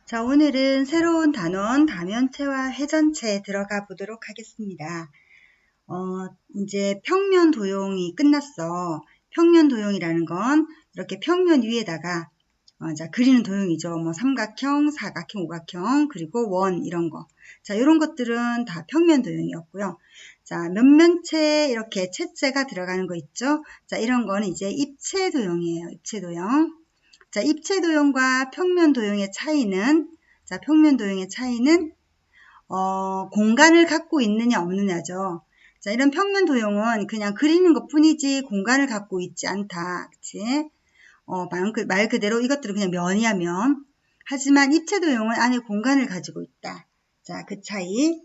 자, 오늘은 새로운 단원 다면체와 회전체에 들어가 보도록 하겠습니다. 이제 평면 도형이 끝났어. 평면 도형이라는 건 이렇게 평면 위에다가 자, 그리는 도형이죠. 뭐 삼각형, 사각형, 오각형, 그리고 원 이런 거. 자, 이런 것들은 다 평면 도형이었고요. 자, 면면체 이렇게 채체가 들어가는 거 있죠. 자, 이런 거는 이제 입체 도형이에요. 입체 도형. 자, 입체 도형과 평면 도형의 차이는 평면 도형의 차이는 공간을 갖고 있느냐 없느냐죠. 자, 이런 평면 도형은 그냥 그리는 것 뿐이지 공간을 갖고 있지 않다. 그치? 말 그대로 이것들은 그냥 면이야, 면. 하지만 입체 도형은 안에 공간을 가지고 있다. 자, 그 차이.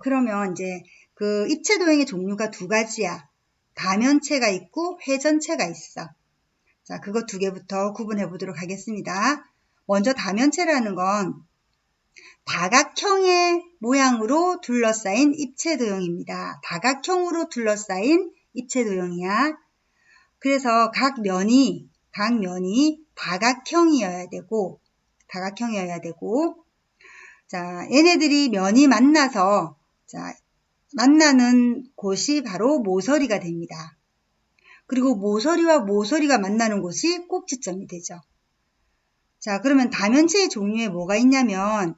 그러면 이제 그 입체 도형의 종류가 두 가지야. 다면체가 있고 회전체가 있어. 자, 그거 두 개부터 구분해 보도록 하겠습니다. 먼저 다면체라는 건 다각형의 모양으로 둘러싸인 입체 도형입니다. 다각형으로 둘러싸인 입체 도형이야. 그래서 각 면이 다각형이어야 되고, 자, 얘네들이 면이 만나서, 자, 만나는 곳이 바로 모서리가 됩니다. 그리고 모서리와 모서리가 만나는 곳이 꼭지점이 되죠. 자, 그러면 다면체의 종류에 뭐가 있냐면,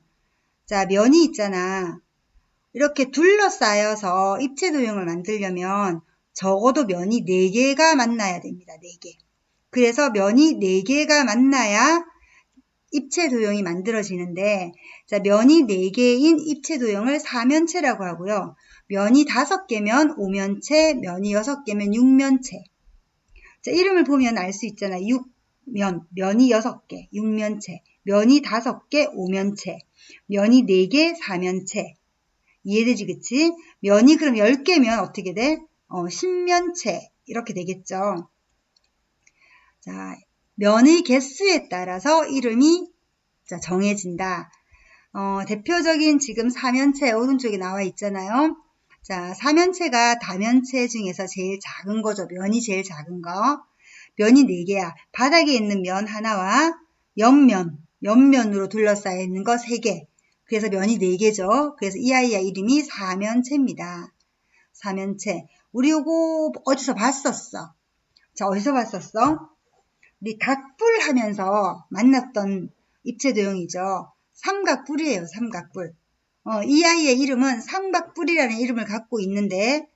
자, 면이 있잖아. 이렇게 둘러싸여서 입체 도형을 만들려면 적어도 면이 4개가 만나야 됩니다. 4개. 그래서 면이 4개가 만나야 입체 도형이 만들어지는데, 자, 면이 4개인 입체 도형을 사면체라고 하고요. 면이 5개면 오면체, 면이 6개면 육면체. 자, 이름을 보면 알 수 있잖아요. 면이 6개, 육면체, 면이 5개, 오면체, 면이 4개, 사면체. 이해되지, 그치? 면이 그럼 10개면 어떻게 돼? 십면체. 이렇게 되겠죠. 자, 면의 개수에 따라서 이름이 정해진다. 대표적인 지금 사면체 오른쪽에 나와 있잖아요. 자, 사면체가 다면체 중에서 제일 작은 거죠. 면이 제일 작은 거. 면이 4개야. 바닥에 있는 면 하나와 옆면으로 둘러싸여 있는 거 3개. 그래서 면이 4개죠. 그래서 이 아이의 이름이 사면체입니다. 사면체. 우리 요거 어디서 봤었어? 자, 어디서 봤었어? 우리 각불 하면서 만났던 입체 도형이죠. 삼각불이에요. 삼각불. 이 아이의 이름은 삼각불이라는 이름을 갖고 있는데,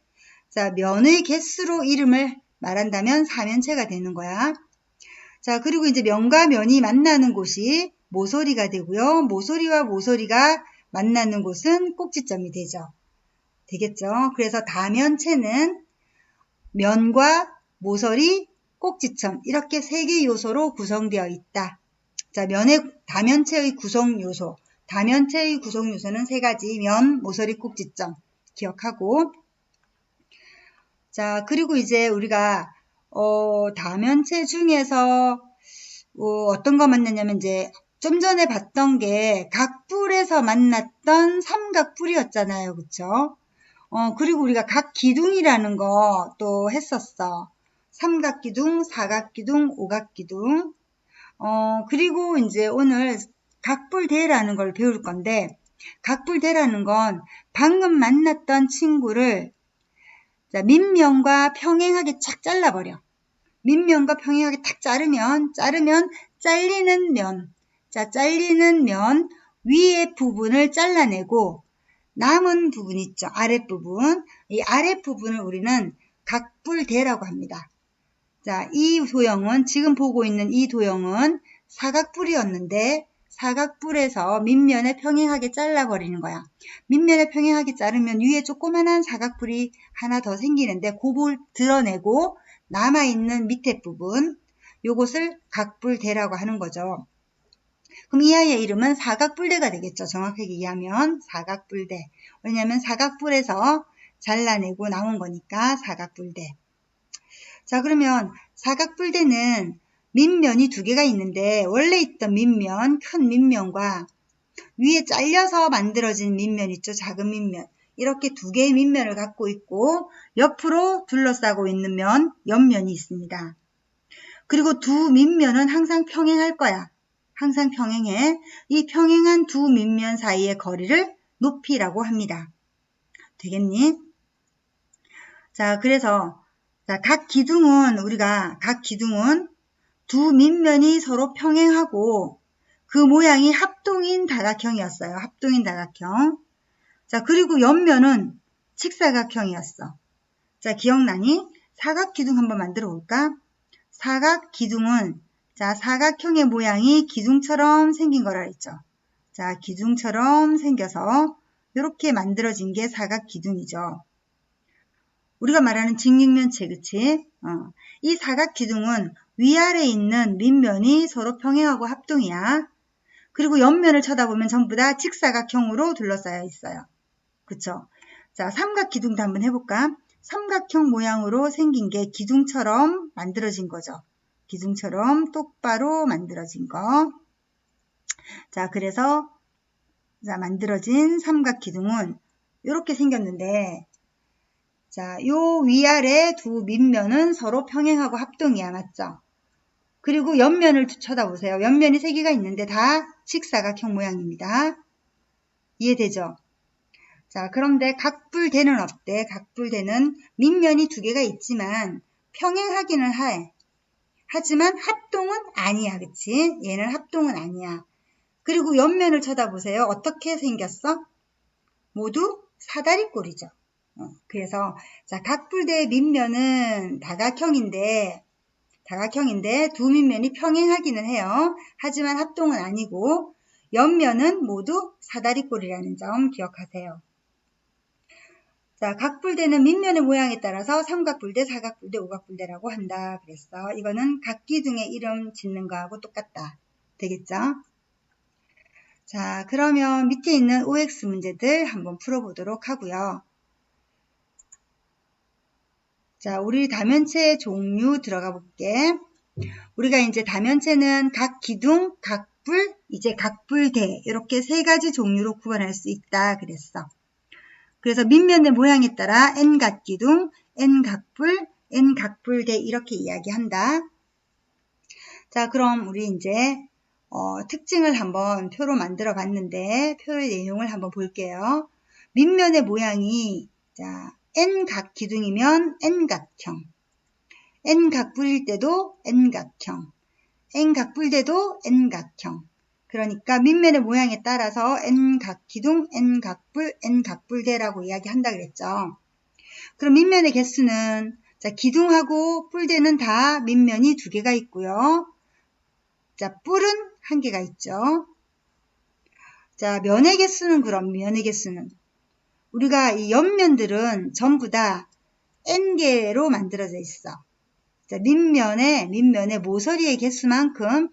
자, 면의 개수로 이름을 말한다면 사면체가 되는 거야. 자, 그리고 이제 면과 면이 만나는 곳이 모서리가 되고요. 모서리와 모서리가 만나는 곳은 꼭지점이 되죠. 되겠죠? 그래서 다면체는 면과 모서리, 꼭지점 이렇게 3개 요소로 구성되어 있다. 자, 다면체의 구성 요소. 다면체의 구성 요소는 3가지. 면, 모서리, 꼭지점. 기억하고. 자, 그리고 이제 우리가 다면체 중에서 어떤 거 만났냐면 이제 좀 전에 봤던 게 각불에서 만났던 삼각불이었잖아요. 그쵸? 그리고 우리가 각기둥이라는 거 또 했었어. 삼각기둥, 사각기둥, 오각기둥. 그리고 이제 오늘 각불대라는 걸 배울 건데, 각불대라는 건 방금 만났던 친구를 자, 밑면과 평행하게 착 잘라버려. 밑면과 평행하게 탁 자르면 잘리는 면. 자, 잘리는 면 위의 부분을 잘라내고 남은 부분 있죠. 아랫부분. 이 아랫부분을 우리는 각불대라고 합니다. 자, 이 도형은 지금 보고 있는 이 도형은 사각불이었는데 사각불에서 밑면에 평행하게 잘라버리는 거야. 밑면에 평행하게 자르면 위에 조그만한 사각불이 하나 더 생기는데 그걸 드러내고 남아있는 밑에 부분 요것을 각불대라고 하는 거죠. 그럼 이 아이의 이름은 사각불대가 되겠죠. 정확하게 이해하면 사각불대. 왜냐하면 사각불에서 잘라내고 나온 거니까 사각불대. 자, 그러면 사각불대는 밑면이 2개가 있는데 원래 있던 밑면, 큰 밑면과 위에 잘려서 만들어진 밑면 있죠. 작은 밑면. 이렇게 2개의 밑면을 갖고 있고 옆으로 둘러싸고 있는 옆면이 있습니다. 그리고 두 밑면은 항상 평행할 거야. 항상 평행해. 이 평행한 두 밑면 사이의 거리를 높이라고 합니다. 되겠니? 자, 그래서 각 기둥은 두 밑면이 서로 평행하고 그 모양이 합동인 다각형이었어요. 합동인 다각형. 자, 그리고 옆면은 직사각형이었어. 자, 기억나니? 사각기둥 한번 만들어 볼까? 사각기둥은 자, 사각형의 모양이 기둥처럼 생긴 거라 했죠. 자, 기둥처럼 생겨서 이렇게 만들어진 게 사각기둥이죠. 우리가 말하는 직육면체, 그치? 이 사각기둥은 위아래에 있는 밑면이 서로 평행하고 합동이야. 그리고 옆면을 쳐다보면 전부 다 직사각형으로 둘러싸여 있어요. 그쵸? 자, 삼각기둥도 한번 해볼까? 삼각형 모양으로 생긴 게 기둥처럼 만들어진 거죠. 기둥처럼 똑바로 만들어진 거. 자, 그래서 자, 만들어진 삼각기둥은 이렇게 생겼는데, 자, 요 위아래 두 밑면은 서로 평행하고 합동이야, 맞죠? 그리고 옆면을 쳐다보세요. 옆면이 세 개가 있는데 다 직사각형 모양입니다. 이해되죠? 자, 그런데 각불대는 어때? 각불대는 밑면이 두 개가 있지만 평행하기는 해. 하지만 합동은 아니야, 그치? 얘는 합동은 아니야. 그리고 옆면을 쳐다보세요. 어떻게 생겼어? 모두 사다리꼴이죠. 그래서 자, 각불대의 밑면은 다각형인데 두 밑면이 평행하기는 해요. 하지만 합동은 아니고 옆면은 모두 사다리꼴이라는 점 기억하세요. 자, 각불대는 밑면의 모양에 따라서 삼각불대, 사각불대, 오각불대라고 한다. 그랬어. 이거는 각기둥의 이름 짓는 거하고 똑같다. 되겠죠? 자, 그러면 밑에 있는 OX 문제들 한번 풀어보도록 하고요. 자, 우리 다면체 종류 들어가 볼게. 우리가 이제 다면체는 각 기둥, 각불, 이제 각불대 이렇게 세 가지 종류로 구분할 수 있다 그랬어. 그래서 밑면의 모양에 따라 N각기둥, N각불, N각불대 이렇게 이야기한다. 자, 그럼 우리 이제 특징을 한번 표로 만들어 봤는데 표의 내용을 한번 볼게요. 밑면의 모양이 자, N각기둥이면 N각형, N각불일 때도 N각형, N각불대도 N각형. 그러니까 밑면의 모양에 따라서 N각기둥, N각불, N각불대라고 이야기한다 그랬죠. 그럼 밑면의 개수는 자, 기둥하고 뿔대는 다 밑면이 두 개가 있고요. 자, 뿔은 한 개가 있죠. 자, 면의 개수는 그럼 면의 개수는 우리가 이 옆면들은 전부 다 N개로 만들어져 있어. 자, 밑면의 모서리의 개수만큼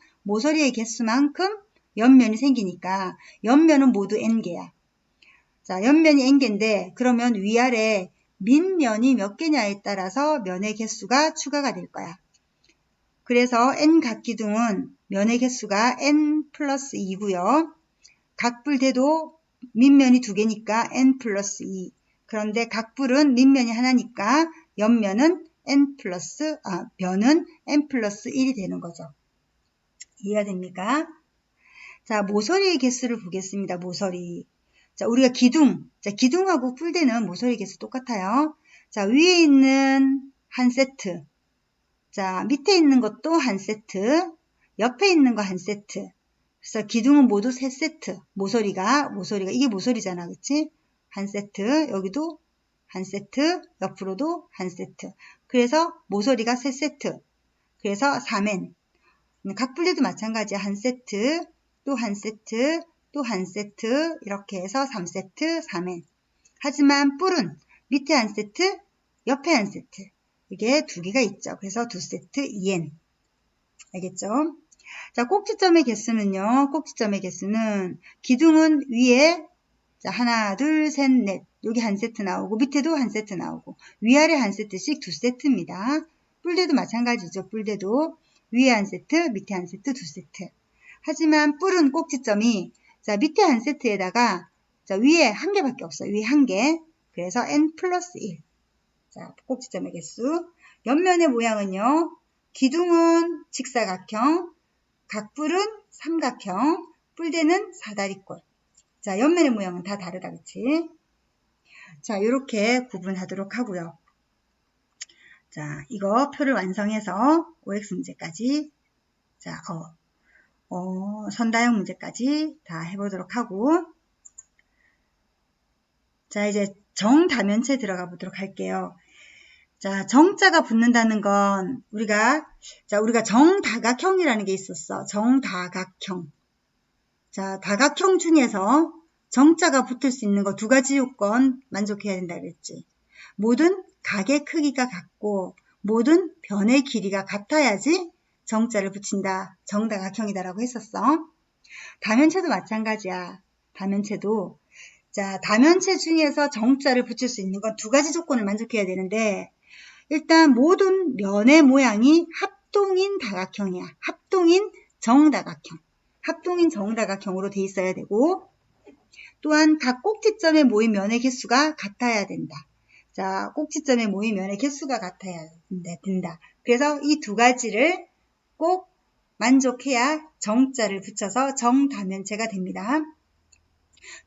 옆면이 생기니까 옆면은 모두 N개야. 자, 옆면이 N개인데 그러면 위아래 밑면이 몇 개냐에 따라서 면의 개수가 추가가 될 거야. 그래서 N각기둥은 면의 개수가 N 플러스 2고요. 각불대도 밑면이 두 개니까 N 플러스 2. 그런데 각불은 밑면이 하나니까 옆면은 면은 N 플러스 1이 되는 거죠. 이해가 됩니까? 자, 모서리의 개수를 보겠습니다. 모서리. 자, 우리가 기둥하고 뿔대는 모서리 개수 똑같아요. 자, 위에 있는 한 세트. 자, 밑에 있는 것도 한 세트. 옆에 있는 거 한 세트. 그래서 기둥은 모두 세 세트. 모서리가 이게 모서리잖아. 그치? 한 세트. 여기도 한 세트. 옆으로도 한 세트. 그래서 모서리가 세 세트. 그래서 3N. 각불대도 마찬가지야. 한 세트. 또 한 세트. 또 한 세트. 이렇게 해서 3세트. 3N. 하지만 뿔은 밑에 한 세트. 옆에 한 세트. 이게 두 개가 있죠. 그래서 두 세트 2N. 알겠죠? 자, 꼭지점의 개수는요. 꼭지점의 개수는 기둥은 위에 자, 하나, 둘, 셋, 넷. 여기 한 세트 나오고 밑에도 한 세트 나오고 위아래 한 세트씩 두 세트입니다. 뿔대도 마찬가지죠. 뿔대도 위에 한 세트, 밑에 한 세트, 두 세트. 하지만 뿔은 꼭지점이 자, 밑에 한 세트에다가 자, 위에 한 개밖에 없어요. 위에 한 개. 그래서 N 플러스 1. 자, 꼭지점의 개수. 옆면의 모양은요. 기둥은 직사각형, 각뿔은 삼각형, 뿔대는 사다리꼴. 자, 옆면의 모양은 다 다르다, 그치? 자, 이렇게 구분하도록 하고요. 자, 이거 표를 완성해서 OX 문제까지, 자, 선다형 문제까지 다 해보도록 하고, 자, 이제 정다면체 들어가 보도록 할게요. 자, 정자가 붙는다는 건 우리가 정다각형이라는 게 있었어. 정다각형. 자, 다각형 중에서 정자가 붙을 수 있는 거 두 가지 요건 만족해야 된다 그랬지. 모든 각의 크기가 같고 모든 변의 길이가 같아야지 정자를 붙인다. 정다각형이다라고 했었어. 다면체도 마찬가지야. 다면체도. 자, 다면체 중에서 정자를 붙일 수 있는 건 두 가지 조건을 만족해야 되는데, 일단 모든 면의 모양이 합동인 다각형이야. 합동인 정다각형. 합동인 정다각형으로 돼 있어야 되고, 또한 각 꼭지점에 모인 면의 개수가 같아야 된다. 자, 꼭지점에 모인 면의 개수가 같아야 된다. 그래서 이 두 가지를 꼭 만족해야 정자를 붙여서 정다면체가 됩니다.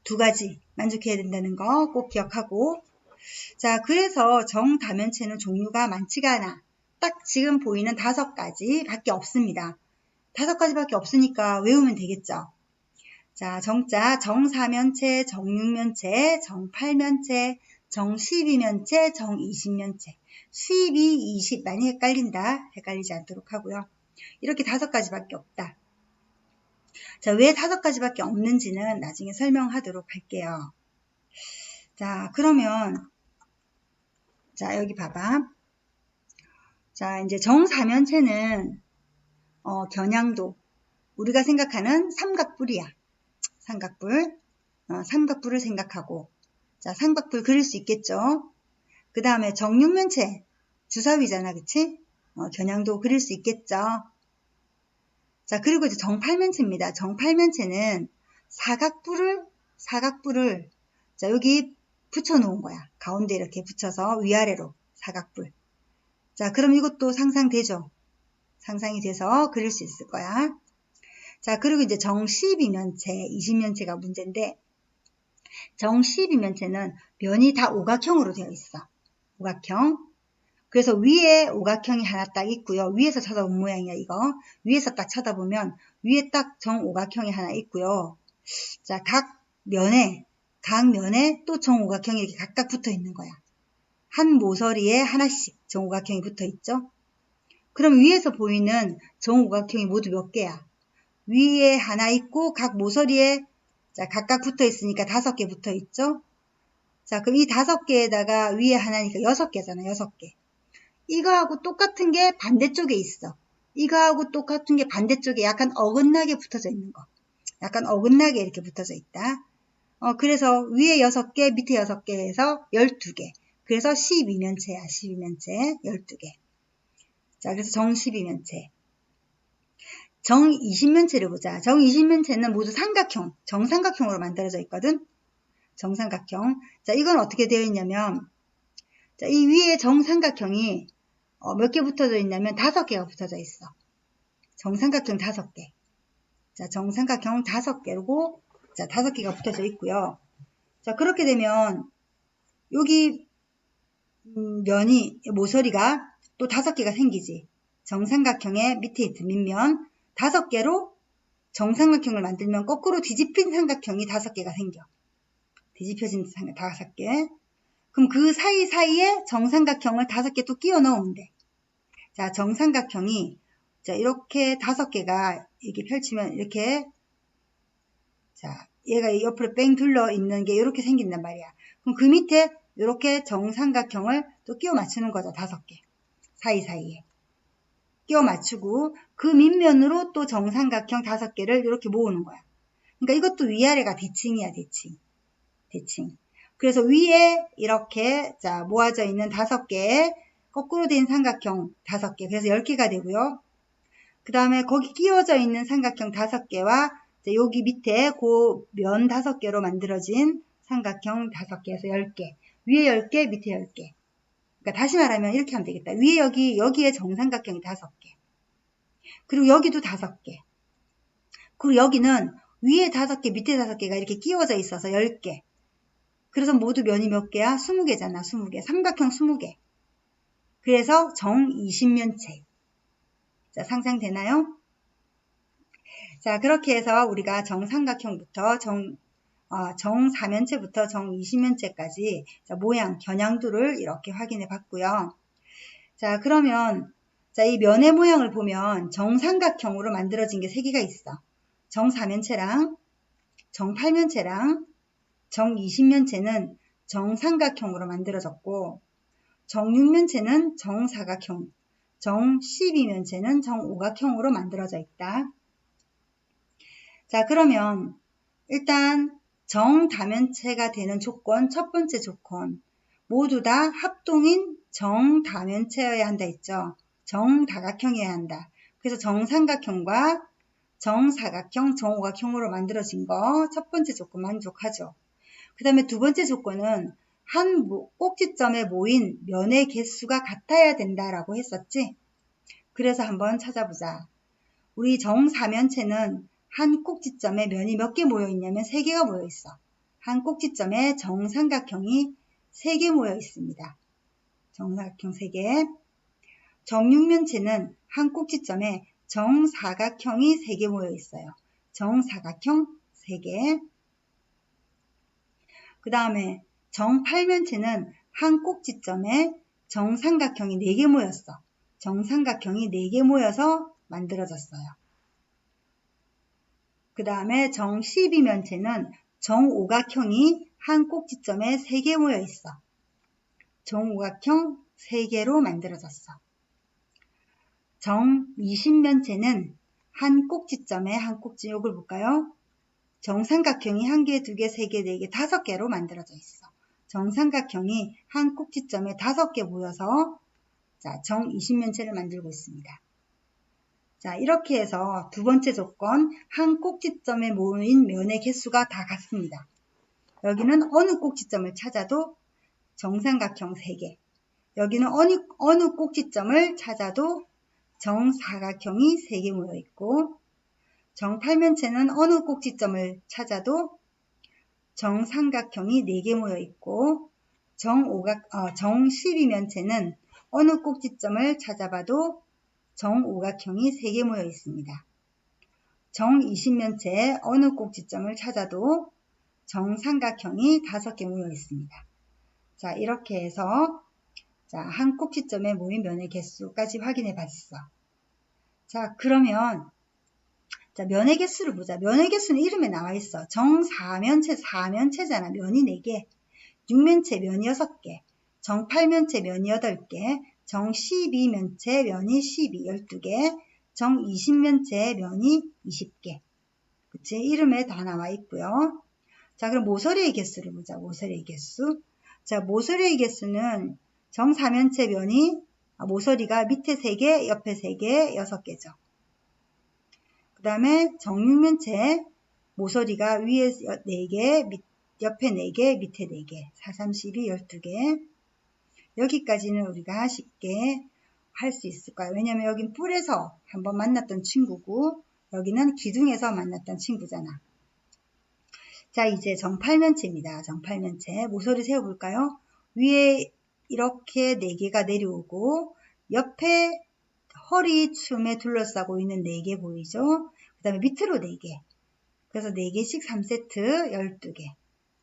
두 가지 만족해야 된다는 거 꼭 기억하고, 자, 그래서 정다면체는 종류가 많지가 않아. 딱 지금 보이는 5가지 밖에 없습니다. 5가지밖에 없으니까 외우면 되겠죠. 자, 정자, 정사면체, 정육면체, 정팔면체, 정십이면체, 정이십면체. 12, 20 많이 헷갈린다. 헷갈리지 않도록 하고요. 이렇게 5가지밖에 없다. 자, 왜 5가지밖에 없는지는 나중에 설명하도록 할게요. 자, 그러면 자, 여기 봐봐. 자, 이제 정사면체는 겨냥도 우리가 생각하는 삼각뿔이야. 삼각뿔. 삼각뿔을 생각하고, 자, 삼각뿔 그릴 수 있겠죠. 그 다음에 정육면체 주사위잖아, 그치? 겨냥도 그릴 수 있겠죠. 자, 그리고 이제 정팔면체입니다. 정팔면체는 사각뿔을 자, 여기 붙여 놓은 거야. 가운데 이렇게 붙여서 위아래로 사각뿔. 자, 그럼 이것도 상상되죠? 상상이 돼서 그릴 수 있을 거야. 자, 그리고 이제 정십이면체, 이십면체가 문제인데, 정십이면체는 면이 다 오각형으로 되어 있어. 오각형. 그래서 위에 오각형이 하나 딱 있고요. 위에서 쳐다본 모양이야, 이거. 위에서 딱 쳐다보면 위에 딱 정오각형이 하나 있고요. 자, 각 면에 또 정오각형이 이렇게 각각 붙어 있는 거야. 한 모서리에 하나씩 정오각형이 붙어 있죠. 그럼 위에서 보이는 정오각형이 모두 몇 개야? 위에 하나 있고 각 모서리에 자, 각각 붙어 있으니까 5개 붙어 있죠. 자, 그럼 이 5개에다가 위에 하나니까 6개잖아, 6개. 이거하고 똑같은 게 반대쪽에 있어. 이거하고 똑같은 게 반대쪽에 약간 어긋나게 붙어져 있는 거. 약간 어긋나게 이렇게 붙어져 있다. 그래서 위에 6개, 밑에 6개 해서 12개. 그래서 12면체야, 12면체. 12개. 자, 그래서 정12면체. 정20면체를 보자. 정20면체는 모두 삼각형, 정삼각형으로 만들어져 있거든. 정삼각형. 자, 이건 어떻게 되어 있냐면, 자, 이 위에 정삼각형이 몇 개 붙어져 있냐면 5개가 붙어져 있어. 정삼각형 5개. 자, 정삼각형 5개고, 자, 5개가 붙어져 있고요. 자, 그렇게 되면 여기 모서리가 또 5개가 생기지. 정삼각형의 밑에 있는 밑면 5개로 정삼각형을 만들면 거꾸로 뒤집힌 삼각형이 5개가 생겨. 뒤집혀진 5개. 그럼 그 사이사이에 정삼각형을 5개 또 끼워 넣으면 돼. 자, 정삼각형이 자, 이렇게 5개가 이렇게 펼치면 이렇게 자, 얘가 옆으로 뺑 둘러 있는 게 이렇게 생긴단 말이야. 그럼 그 밑에 이렇게 정삼각형을 또 끼워 맞추는 거죠. 5개. 사이사이에. 끼워 맞추고 그 밑면으로 또 정삼각형 5개를 이렇게 모으는 거야. 그러니까 이것도 위아래가 대칭이야, 대칭. 그래서 위에 이렇게 자 모아져 있는 5개의 거꾸로 된 삼각형 5개. 그래서 10개가 되고요. 그 다음에 거기 끼워져 있는 삼각형 5개와 여기 밑에 그 면 5개로 만들어진 삼각형 5개에서 10개. 위에 10개, 밑에 10개. 그러니까 다시 말하면 이렇게 하면 되겠다. 위에 여기에 정삼각형이 5개. 그리고 여기도 5개. 그리고 여기는 위에 5개, 밑에 5개가 이렇게 끼워져 있어서 10개. 그래서 모두 면이 몇 개야? 20개잖아, 20개. 삼각형 20개. 그래서 정 20면체. 자, 상상되나요? 자, 그렇게 해서 우리가 정삼각형부터 정사면체부터 정20면체까지 모양, 겨냥도를 이렇게 확인해 봤고요. 자, 그러면 이 면의 모양을 보면 정삼각형으로 만들어진 게 3개가 있어. 정사면체랑 정팔면체랑 정20면체는 정삼각형으로 만들어졌고, 정6면체는 정사각형, 정12면체는 정오각형으로 만들어져 있다. 자, 그러면 일단 정다면체가 되는 조건, 첫 번째 조건, 모두 다 합동인 정다면체여야 한다 했죠. 정다각형이어야 한다. 그래서 정삼각형과 정사각형, 정오각형으로 만들어진 거 첫 번째 조건 만족하죠. 그 다음에 두 번째 조건은 한 꼭지점에 모인 면의 개수가 같아야 된다라고 했었지. 그래서 한번 찾아보자. 우리 정사면체는 한 꼭지점에 면이 몇 개 모여 있냐면 3개가 모여 있어. 한 꼭지점에 정삼각형이 3개 모여 있습니다. 정사각형 3개. 정6면체는 한 꼭지점에 정사각형이 3개 모여 있어요. 정사각형 3개. 그 다음에 정8면체는 한 꼭지점에 정삼각형이 4개 모였어. 정삼각형이 4개 모여서 만들어졌어요. 그 다음에 정12면체는 정오각형이 한 꼭지점에 3개 모여 있어. 정오각형 3개로 만들어졌어. 정20면체는 한 꼭지점에 요걸 볼까요? 정삼각형이 1개, 2개, 3개, 4개, 5개로 만들어져 있어. 정삼각형이 한 꼭지점에 5개 모여서 정20면체를 만들고 있습니다. 자, 이렇게 해서 두 번째 조건, 한 꼭지점에 모인 면의 개수가 다 같습니다. 여기는 어느 꼭지점을 찾아도 정삼각형 3개, 여기는 어느 꼭지점을 찾아도 정사각형이 3개 모여 있고, 정팔면체는 어느 꼭지점을 찾아도 정삼각형이 4개 모여 있고, 정12면체는 어느 꼭지점을 찾아봐도 정오각형이 3개 모여 있습니다. 정20면체의 어느 꼭지점을 찾아도 정삼각형이 5개 모여 있습니다. 자, 이렇게 해서 한 꼭지점에 모인 면의 개수까지 확인해 봤어. 자, 그러면 면의 개수를 보자. 면의 개수는 이름에 나와 있어. 정사면체, 4면체잖아. 면이 4개. 6면체 면이 6개. 정팔면체 면이 8개. 정12면체 면이 12개. 정20면체 면이 20개. 그치? 이름에 다 나와 있고요. 자, 그럼 모서리의 개수를 보자. 모서리의 개수. 자, 모서리의 개수는 정사면체 면이 모서리가 밑에 3개, 옆에 3개, 6개죠. 그 다음에 정6면체 모서리가 위에 4개, 옆에 4개, 밑에 4개, 4, 3, 12, 12개. 여기까지는 우리가 쉽게 할 수 있을 거예요. 왜냐면 여긴 뿔에서 한번 만났던 친구고, 여기는 기둥에서 만났던 친구잖아. 자, 이제 정팔면체입니다. 정팔면체. 모서리 세워볼까요? 위에 이렇게 4개가 내려오고, 옆에 허리춤에 둘러싸고 있는 4개 보이죠? 그 다음에 밑으로 4개. 그래서 4개씩 3세트 12개.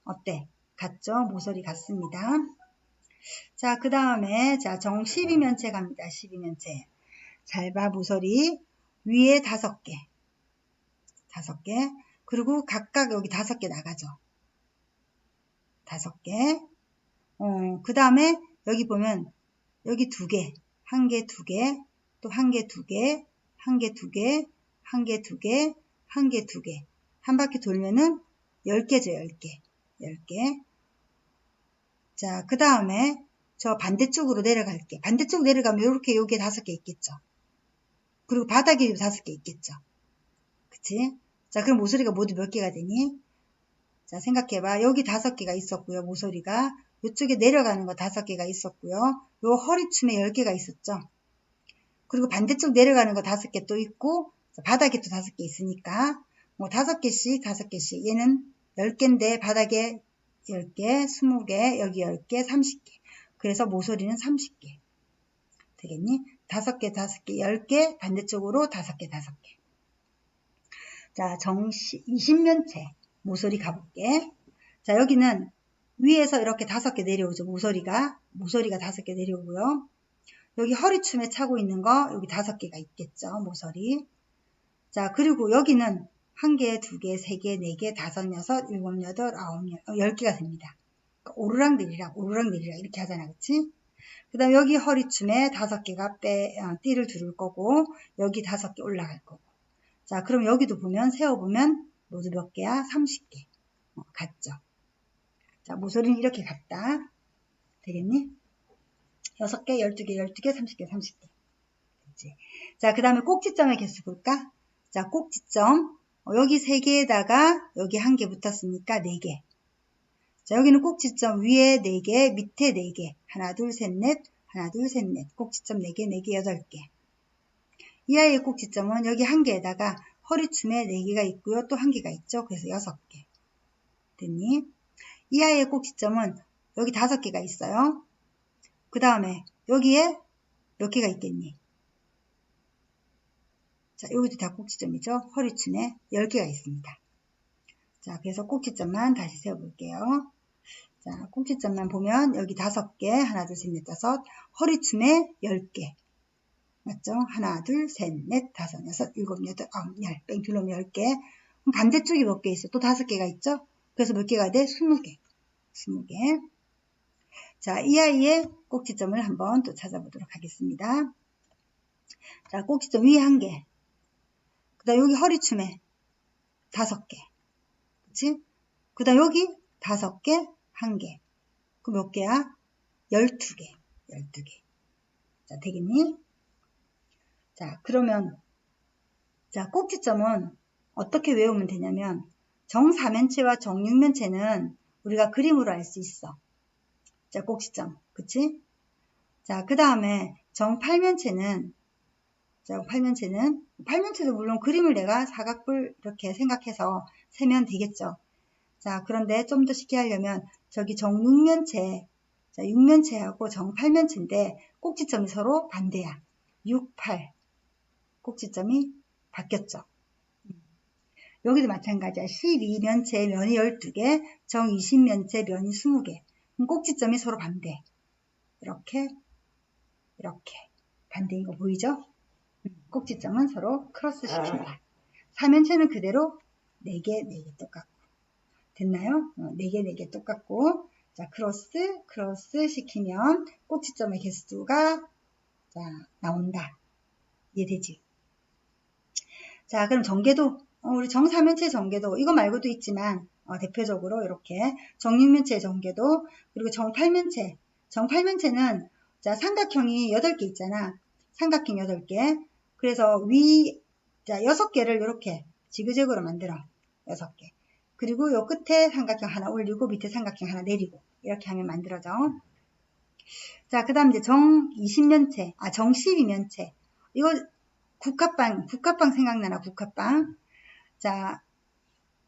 어때? 같죠? 모서리 같습니다. 자, 그 다음에 정12면체 갑니다. 12면체. 잘 봐, 모서리. 위에 5개. 5개. 그리고 각각 여기 5개 나가죠. 5개. 그 다음에 여기 보면 여기 2개. 1개, 2개. 또 1개, 2개. 1개, 2개. 1개, 2개. 1개, 2개. 한 바퀴 돌면은 10개죠, 10개. 10개. 자, 그 다음에 저 반대쪽으로 내려갈게. 반대쪽 내려가면 이렇게 여기에 5개 있겠죠. 그리고 바닥에도 5개 있겠죠. 그치? 자, 그럼 모서리가 모두 몇 개가 되니? 자, 생각해봐. 여기 5개가 있었고요. 모서리가. 이쪽에 내려가는 거 5개가 있었고요. 요 허리춤에 10개가 있었죠. 그리고 반대쪽 내려가는 거 5개 또 있고, 바닥에 또 5개 있으니까 5개씩, 5개씩. 얘는 10개인데 바닥에 10개, 20개, 여기 10개, 30개. 그래서 모서리는 30개. 되겠니? 5개, 5개, 10개, 반대쪽으로 5개, 5개. 자, 20면체 모서리 가볼게. 자, 여기는 위에서 이렇게 5개 내려오죠. 모서리가 5개 내려오고요. 여기 허리춤에 차고 있는 거 여기 5개가 있겠죠. 모서리. 자, 그리고 여기는 1개, 2개, 3개, 4개, 5, 6, 7, 8, 9, 10개가 됩니다. 그러니까 오르락내리락 이렇게 하잖아. 그치? 그 다음 여기 허리춤에 5개가 띠를 두를 거고 여기 5개 올라갈 거고. 자, 그럼 여기도 보면 세어보면 모두 몇 개야? 30개. 같죠? 자, 모서리는 이렇게 같다. 되겠니? 6개, 12개, 12개, 30개, 30개. 그치? 자, 그 다음에 꼭지점의 개수 볼까? 자, 꼭지점. 여기 3개에다가 여기 1개 붙었으니까 4개. 자, 여기는 꼭지점 위에 4개, 밑에 4개. 하나, 둘, 셋, 넷. 하나, 둘, 셋, 넷. 꼭지점 4개, 4개, 8개. 이 아이의 꼭지점은 여기 1개에다가 허리춤에 4개가 있고요. 또 1개가 있죠. 그래서 6개. 됐니? 이 아이의 꼭지점은 여기 5개가 있어요. 그 다음에 여기에 몇 개가 있겠니? 자, 여기도 다 꼭지점이죠. 허리춤에 10개가 있습니다. 자, 그래서 꼭지점만 다시 세워볼게요. 자, 꼭지점만 보면 여기 5개, 하나, 둘, 셋, 넷, 5, 허리춤에 10개. 맞죠? 하나, 둘, 셋, 넷, 5, 6, 7, 8, 9, 10. 뺑 둘러면 10개. 그럼 반대쪽이 몇 개 있어? 또 5개가 있죠? 그래서 몇 개가 돼? 20개. 20개. 자, 이 아이의 꼭지점을 한번 또 찾아보도록 하겠습니다. 자, 꼭지점 위에 1개. 그 다음 여기 허리춤에 5개. 그치? 그 다음 여기 5개, 1개. 그 몇 개야? 12개. 12개. 자, 되겠니? 자, 그러면, 자, 꼭지점은 어떻게 외우면 되냐면, 정사면체와 정육면체는 우리가 그림으로 알 수 있어. 자, 꼭지점. 그치? 자, 그 다음에 정팔면체는, 자, 팔면체도 물론 그림을 내가 사각뿔 이렇게 생각해서 세면 되겠죠. 자, 그런데 좀 더 쉽게 하려면, 저기 정육면체, 자, 육면체하고 정팔면체인데, 꼭지점이 서로 반대야. 6, 8. 꼭지점이 바뀌었죠. 여기도 마찬가지야. 12면체 면이 12개, 정 20면체 면이 20개. 그럼 꼭지점이 서로 반대. 이렇게 반대인 거 보이죠? 꼭지점은 서로 크로스 시킨다. 사면체는 그대로 4개, 4개 똑같고. 됐나요? 4개, 4개 똑같고. 자, 크로스 시키면 꼭지점의 개수가 자, 나온다. 이해되지? 자, 그럼 전개도 우리 정사면체 전개도 이거 말고도 있지만 대표적으로 이렇게 정육면체 전개도 그리고 정팔면체는 자, 삼각형이 8개 있잖아. 삼각형 8개. 그래서 자, 6개를 이렇게 지그재그로 만들어. 6개. 그리고 요 끝에 삼각형 하나 올리고 밑에 삼각형 하나 내리고 이렇게 하면 만들어져. 자, 그 다음 이제 정 20면체, 정 12면체. 이거 국화빵 생각나나, 국화빵. 자,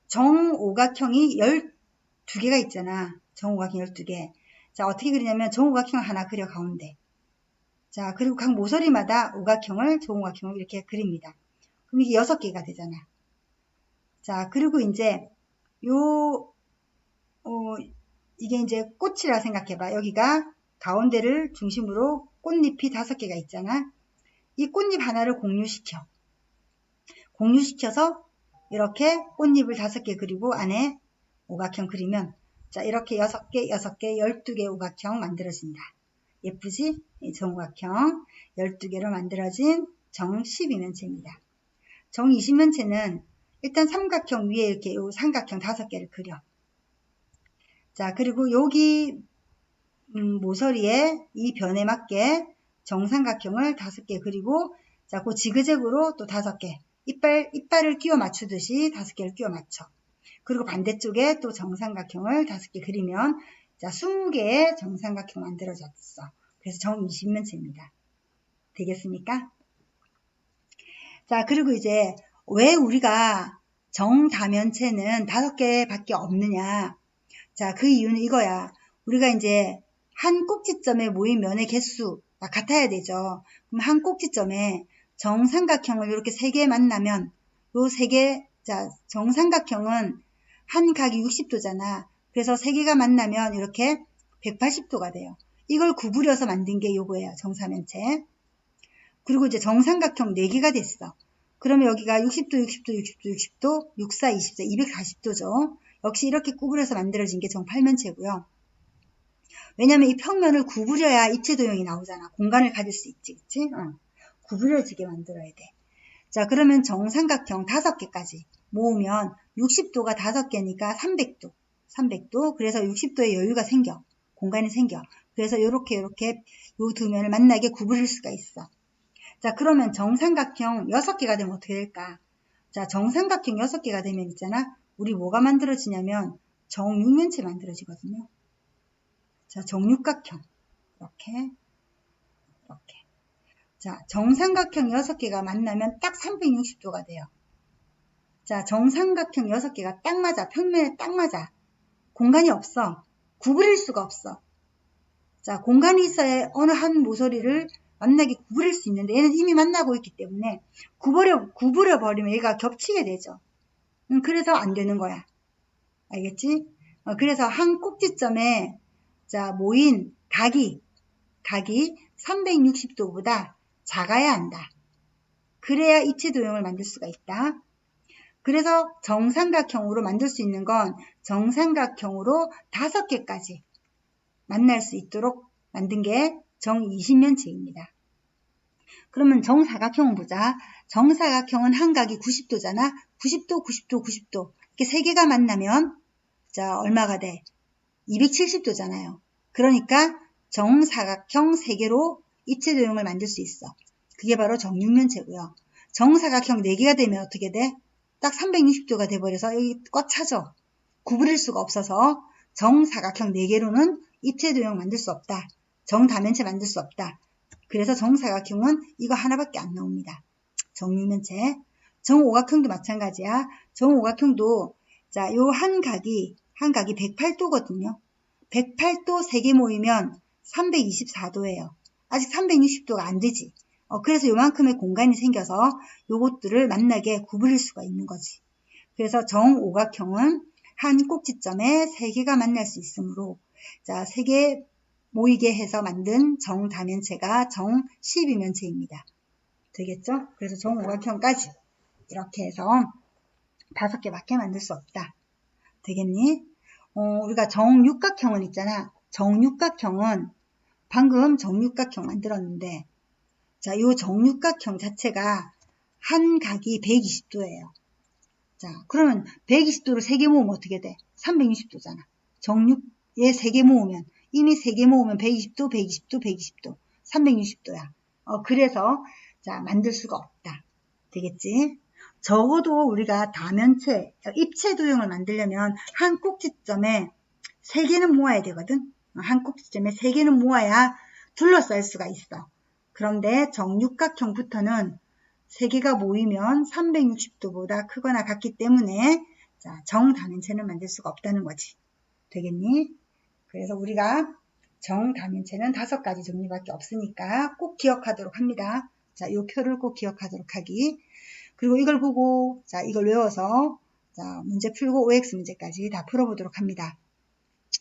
정오각형이 12개가 있잖아. 정오각형 12개. 자, 어떻게 그리냐면 정오각형 하나 그려 가운데. 자, 그리고 각 모서리마다 정오각형을 이렇게 그립니다. 그럼 이게 6개가 되잖아. 자, 그리고 이제 이게 이제 꽃이라 생각해봐. 여기가 가운데를 중심으로 꽃잎이 5개가 있잖아. 이 꽃잎 하나를 공유시켜서 이렇게 꽃잎을 5개 그리고 안에 오각형 그리면 자, 이렇게 6개, 12개 오각형 만들어진다. 예쁘지? 이 정오각형 12개로 만들어진 정 12면체입니다. 정 20면체는 일단 삼각형 위에 이렇게 요 삼각형 5개를 그려. 자, 그리고 여기 모서리에 이 변에 맞게 정삼각형을 5개 그리고 자, 그 지그재그로 또 5개 이빨을 끼워 맞추듯이 5개를 끼워 맞춰. 그리고 반대쪽에 또 정삼각형을 5개 그리면 자, 20개의 정삼각형 만들어졌어. 그래서 정 20면체입니다. 되겠습니까? 자, 그리고 이제 왜 우리가 정다면체는 5개밖에 없느냐? 자, 그 이유는 이거야. 우리가 이제 한 꼭지점에 모인 면의 개수가 같아야 되죠. 그럼 한 꼭지점에 정삼각형을 이렇게 3개 만나면 요 3개, 자, 정삼각형은 한 각이 60도잖아. 그래서 3개가 만나면 이렇게 180도가 돼요. 이걸 구부려서 만든 게 요거예요. 정사면체. 그리고 이제 정삼각형 4개가 됐어. 그러면 여기가 60도, 60도, 60도, 60도, 64, 24, 240도죠. 역시 이렇게 구부려서 만들어진 게 정팔면체고요. 왜냐면 이 평면을 구부려야 입체도형이 나오잖아. 공간을 가질 수 있지, 그치? 구부려지게 만들어야 돼. 자, 그러면 정삼각형 5개까지 모으면 60도가 5개니까 300도. 300도. 그래서 60도의 여유가 생겨. 공간이 생겨. 그래서 이렇게 요 두 면을 만나게 구부릴 수가 있어. 자, 그러면 정삼각형 6개가 되면 어떻게 될까? 자, 정삼각형 6개가 되면 있잖아. 우리 뭐가 만들어지냐면 정육면체 만들어지거든요. 자, 정육각형. 이렇게. 자, 정삼각형 6개가 만나면 딱 360도가 돼요. 자, 정삼각형 6개가 딱 맞아. 평면에 딱 맞아. 공간이 없어. 구부릴 수가 없어. 자, 공간이 있어야 어느 한 모서리를 만나게 구부릴 수 있는데 얘는 이미 만나고 있기 때문에 구부려버리면 얘가 겹치게 되죠. 그래서 안 되는 거야. 알겠지? 그래서 한 꼭지점에 자, 모인 각이 360도보다 작아야 한다. 그래야 입체도형을 만들 수가 있다. 그래서 정삼각형으로 만들 수 있는 건 정삼각형으로 5개까지 만날 수 있도록 만든 게 정20면체입니다. 그러면 정사각형은 보자. 정사각형은 한 각이 90도잖아. 90도, 90도, 90도. 이렇게 3개가 만나면 자, 얼마가 돼? 270도잖아요. 그러니까 정사각형 3개로 입체도형을 만들 수 있어. 그게 바로 정육면체고요. 정사각형 4개가 되면 어떻게 돼? 딱 360도가 돼버려서 여기 꽉 차죠. 구부릴 수가 없어서 정사각형 4개로는 입체도형 만들 수 없다. 정다면체 만들 수 없다. 그래서 정사각형은 이거 하나밖에 안 나옵니다. 정육면체. 정오각형도 마찬가지야. 정오각형도 자, 요 한 각이 108도거든요. 108도 3개 모이면 324도예요. 아직 360도가 안 되지. 그래서 요만큼의 공간이 생겨서 요것들을 만나게 구부릴 수가 있는 거지. 그래서 정오각형은 한 꼭지점에 3개가 만날 수 있으므로 자, 3개 모이게 해서 만든 정다면체가 정12면체입니다. 되겠죠? 그래서 정오각형까지 이렇게 해서 5개밖에 만들 수 없다. 되겠니? 우리가 정육각형은 있잖아. 정육각형은 방금 정육각형 만들었는데 자, 요 정육각형 자체가 한 각이 120도예요. 자, 그러면 120도를 3개 모으면 어떻게 돼? 360도잖아. 정육에 3개 모으면 이미 3개 모으면 120도, 120도, 120도, 360도야. 그래서 자, 만들 수가 없다. 되겠지? 적어도 우리가 다면체, 입체도형을 만들려면 한 꼭지점에 3개는 모아야 되거든. 한 꼭지점에 3개는 모아야 둘러쌀 수가 있어. 그런데 정육각형부터는 3개가 모이면 360도보다 크거나 같기 때문에 자, 정다면체는 만들 수가 없다는 거지. 되겠니? 그래서 우리가 정다면체는 5가지 종류밖에 없으니까 꼭 기억하도록 합니다. 자, 이 표를 꼭 기억하도록 하기. 그리고 이걸 보고 자, 이걸 외워서 자, 문제 풀고 OX 문제까지 다 풀어보도록 합니다.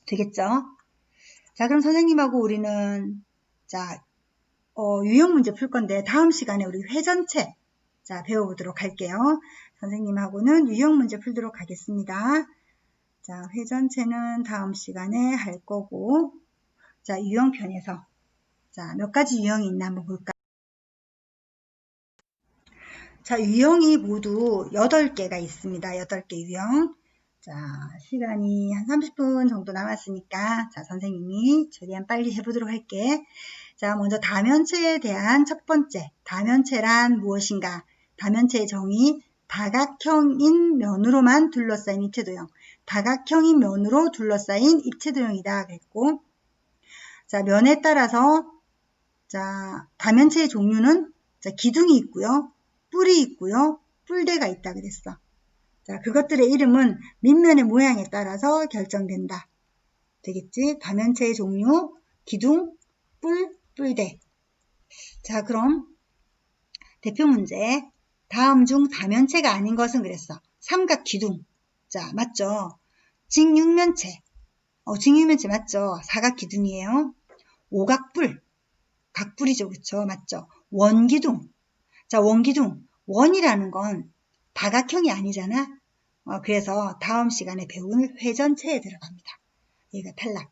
되겠죠? 자, 그럼 선생님하고 우리는 자, 유형 문제 풀 건데 다음 시간에 우리 회전체 자, 배워보도록 할게요. 선생님하고는 유형 문제 풀도록 하겠습니다. 자, 회전체는 다음 시간에 할 거고 자, 유형편에서 자, 몇 가지 유형이 있나 한번 볼까요? 자, 유형이 모두 8개가 있습니다. 8개 유형. 자, 시간이 한 30분 정도 남았으니까 자, 선생님이 최대한 빨리 해보도록 할게. 자, 먼저 다면체에 대한 첫 번째, 다면체란 무엇인가? 다면체의 정의, 다각형인 면으로만 둘러싸인 입체도형. 다각형인 면으로 둘러싸인 입체도형이다. 그랬고, 자, 면에 따라서, 자, 다면체의 종류는, 자, 기둥이 있고요. 뿔이 있고요. 뿔대가 있다. 그랬어. 자, 그것들의 이름은 밑면의 모양에 따라서 결정된다. 되겠지? 다면체의 종류, 기둥, 뿔, 뿔대. 자, 그럼 대표 문제. 다음 중 다면체가 아닌 것은 그랬어. 삼각 기둥. 자, 맞죠? 직육면체. 직육면체 맞죠? 사각 기둥이에요. 오각뿔. 각뿔이죠. 그쵸? 맞죠? 원기둥. 자, 원기둥. 원이라는 건 다각형이 아니잖아. 그래서 다음 시간에 배울 회전체에 들어갑니다. 얘가 탈락.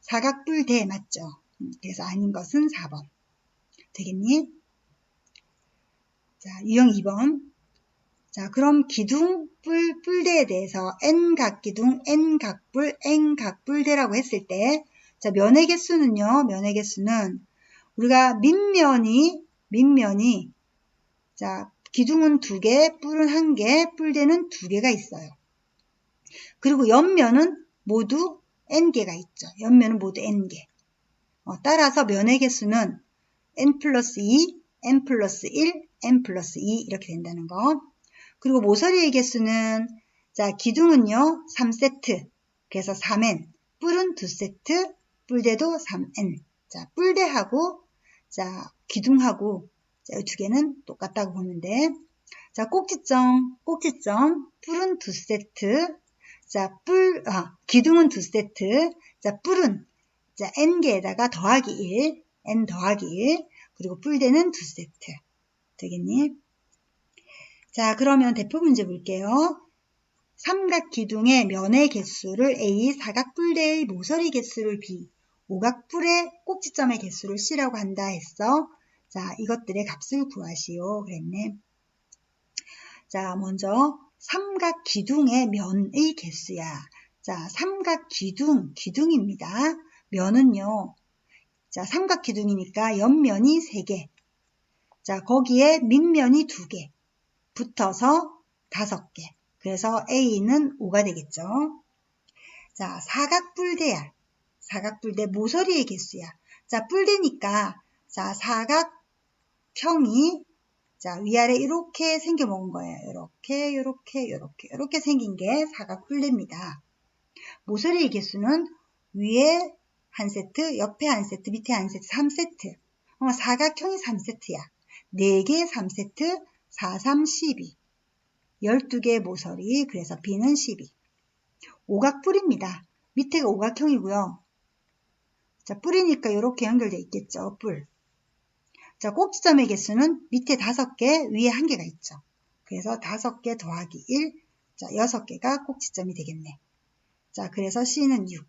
사각뿔대 맞죠? 그래서 아닌 것은 4번. 되겠니? 자, 유형 2번. 자, 그럼 기둥, 뿔, 뿔대에 대해서 N각기둥, N각뿔, N각뿔대라고 했을 때, 자, 면의 개수는요, 면의 개수는 우리가 밑면이, 자, 기둥은 2개, 뿔은 1개, 뿔대는 2개가 있어요. 그리고 옆면은 모두 N개가 있죠. 옆면은 모두 N개. 따라서 면의 개수는 N 플러스 2, N 플러스 1, N 플러스 2 이렇게 된다는 거. 그리고 모서리의 개수는 자 기둥은요 3세트 그래서 3N 뿔은 2세트 뿔대도 3N 자 뿔대하고 자 기둥하고 자, 이 두 개는 똑같다고 보면 돼. 자 꼭지점 뿔은 2세트 자 기둥은 2세트 자 뿔은 자 N개에다가 더하기 1 N 더하기 1 그리고 뿔대는 2세트 되겠니? 자, 그러면 대표 문제 볼게요. 삼각기둥의 면의 개수를 A, 사각뿔대의 모서리 개수를 B, 오각뿔의 꼭지점의 개수를 C라고 한다 했어. 자, 이것들의 값을 구하시오. 그랬네. 자, 먼저 삼각기둥의 면의 개수야. 자, 기둥입니다. 면은요. 자, 삼각기둥이니까 옆면이 3개. 자, 거기에 밑면이 2개. 붙어서 5개. 그래서 A는 5가 되겠죠. 자, 사각뿔대야. 사각뿔대 모서리의 개수야. 자, 뿔대니까 자, 사각형이 자, 위아래 이렇게 생겨 먹은 거예요. 이렇게 생긴 게 사각뿔대입니다. 모서리의 개수는 위에 한 세트, 옆에 한 세트, 밑에 한 세트, 3세트. 사각형이 3세트야. 4개 3세트, 4, 3, 12. 12개의 모서리, 그래서 B는 12. 오각뿔입니다. 밑에가 오각형이고요. 자, 뿔이니까 이렇게 연결되어 있겠죠, 뿔. 자, 꼭지점의 개수는 밑에 5개, 위에 1개가 있죠. 그래서 5개 더하기 1, 자, 6개가 꼭지점이 되겠네. 자, 그래서 C는 6.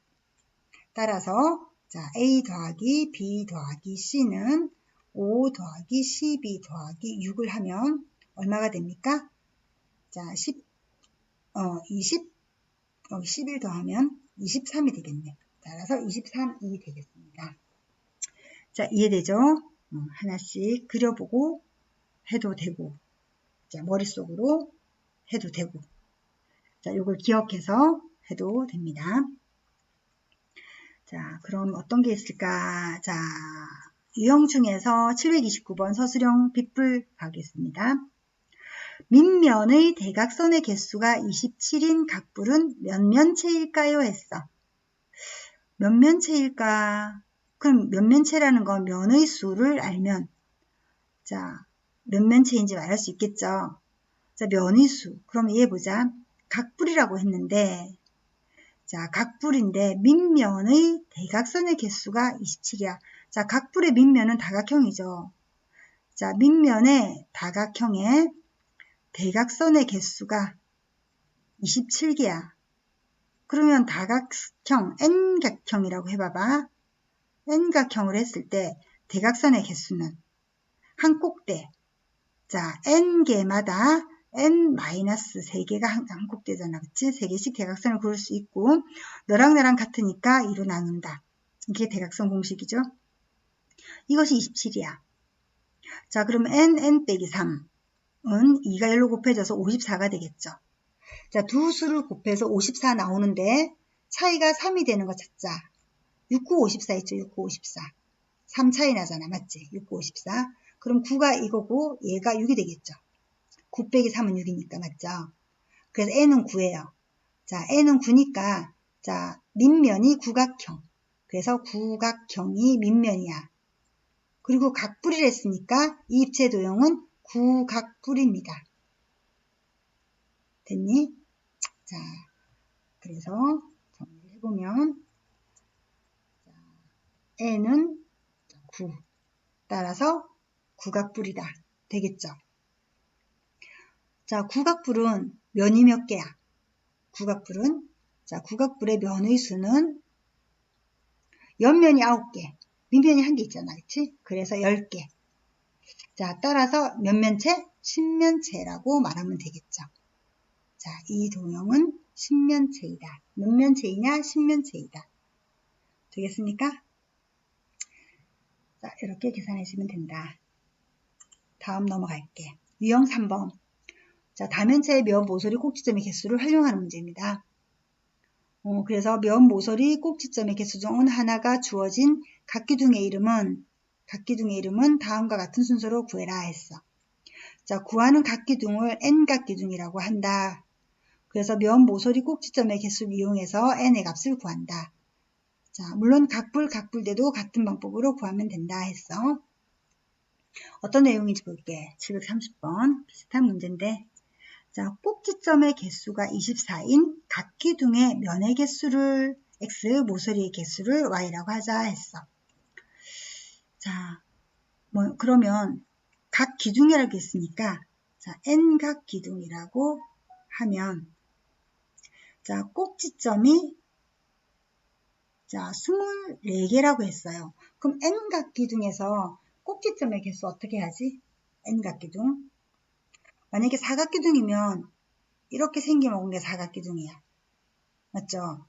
따라서, 자, A 더하기 B 더하기 C는 5 더하기 12 더하기 6을 하면 얼마가 됩니까? 자, 20, 여기 11 더하면 23이 되겠네. 따라서 23이 되겠습니다. 자, 이해되죠? 하나씩 그려보고 해도 되고, 자, 머릿속으로 해도 되고, 자, 요걸 기억해서 해도 됩니다. 자, 그럼 어떤 게 있을까? 자, 유형 중에서 729번 서술형 빗불 가겠습니다. 밑면의 대각선의 개수가 27인 각뿔은 몇 면체일까요? 했어. 몇 면체일까? 그럼 몇 면체라는 건 면의 수를 알면 자, 몇 면체인지 말할 수 있겠죠. 자, 면의 수. 그럼 이해 보자. 각뿔이라고 했는데 자, 각뿔인데 밑면의 대각선의 개수가 27이야. 자, 각뿔의 밑면은 다각형이죠. 자, 밑면의 다각형의 대각선의 개수가 27개야. 그러면 다각형, N각형이라고 해봐봐. N각형을 했을 때 대각선의 개수는 한 꼭대. 자, N개마다 N-3개가 한 꼭대잖아. 그치? 3개씩 대각선을 그릴 수 있고 너랑 나랑 같으니까 2로 나눈다. 이게 대각선 공식이죠. 이것이 27이야. 자, 그럼 N 빼기 3은 2가 1로 곱해져서 54가 되겠죠. 자, 두 수를 곱해서 54 나오는데 차이가 3이 되는 거 찾자. 69, 54 있죠. 69, 54. 3 차이 나잖아. 맞지? 69, 54. 그럼 9가 이거고 얘가 6이 되겠죠. 9 빼기 3은 6이니까 맞죠? 그래서 n은 9예요. 자, n은 9니까 자, 밑면이 구각형. 그래서 구각형이 밑면이야. 그리고 각불이라 했으니까 이 입체 도형은 구각불입니다. 됐니? 자, 그래서 정리를 해보면 n은 9. 따라서 구각불이다. 되겠죠? 자, 구각불은 면이 몇 개야? 구각불은 자, 구각불의 면의 수는 옆면이 9개, 밑면이 1개 있잖아. 그치? 그래서 10개. 자, 따라서 몇 면체? 십면체라고 말하면 되겠죠. 자, 이 도형은 십면체이다. 몇 면체이냐? 십면체이다. 되겠습니까? 자, 이렇게 계산하시면 된다. 다음 넘어갈게. 유형 3번. 자, 다면체의 면, 모서리, 꼭지점의 개수를 활용하는 문제입니다. 그래서 면, 모서리, 꼭지점의 개수 중 하나가 주어진 각기둥의 이름은 다음과 같은 순서로 구해라 했어. 자, 구하는 각기둥을 n각기둥이라고 한다. 그래서 면, 모서리, 꼭지점의 개수를 이용해서 n의 값을 구한다. 자, 물론 각불대도 같은 방법으로 구하면 된다 했어. 어떤 내용인지 볼게. 730번 비슷한 문제인데, 자, 꼭지점의 개수가 24인 각기둥의 면의 개수를 x, 모서리의 개수를 y라고 하자 했어. 자, 그러면 각 기둥이라고 했으니까, 자, n각 기둥이라고 하면, 자, 꼭지점이, 자, 24개라고 했어요. 그럼 n각 기둥에서 꼭지점의 개수 어떻게 하지? n각 기둥. 만약에 사각기둥이면, 이렇게 생김없는 게 사각기둥이야. 맞죠?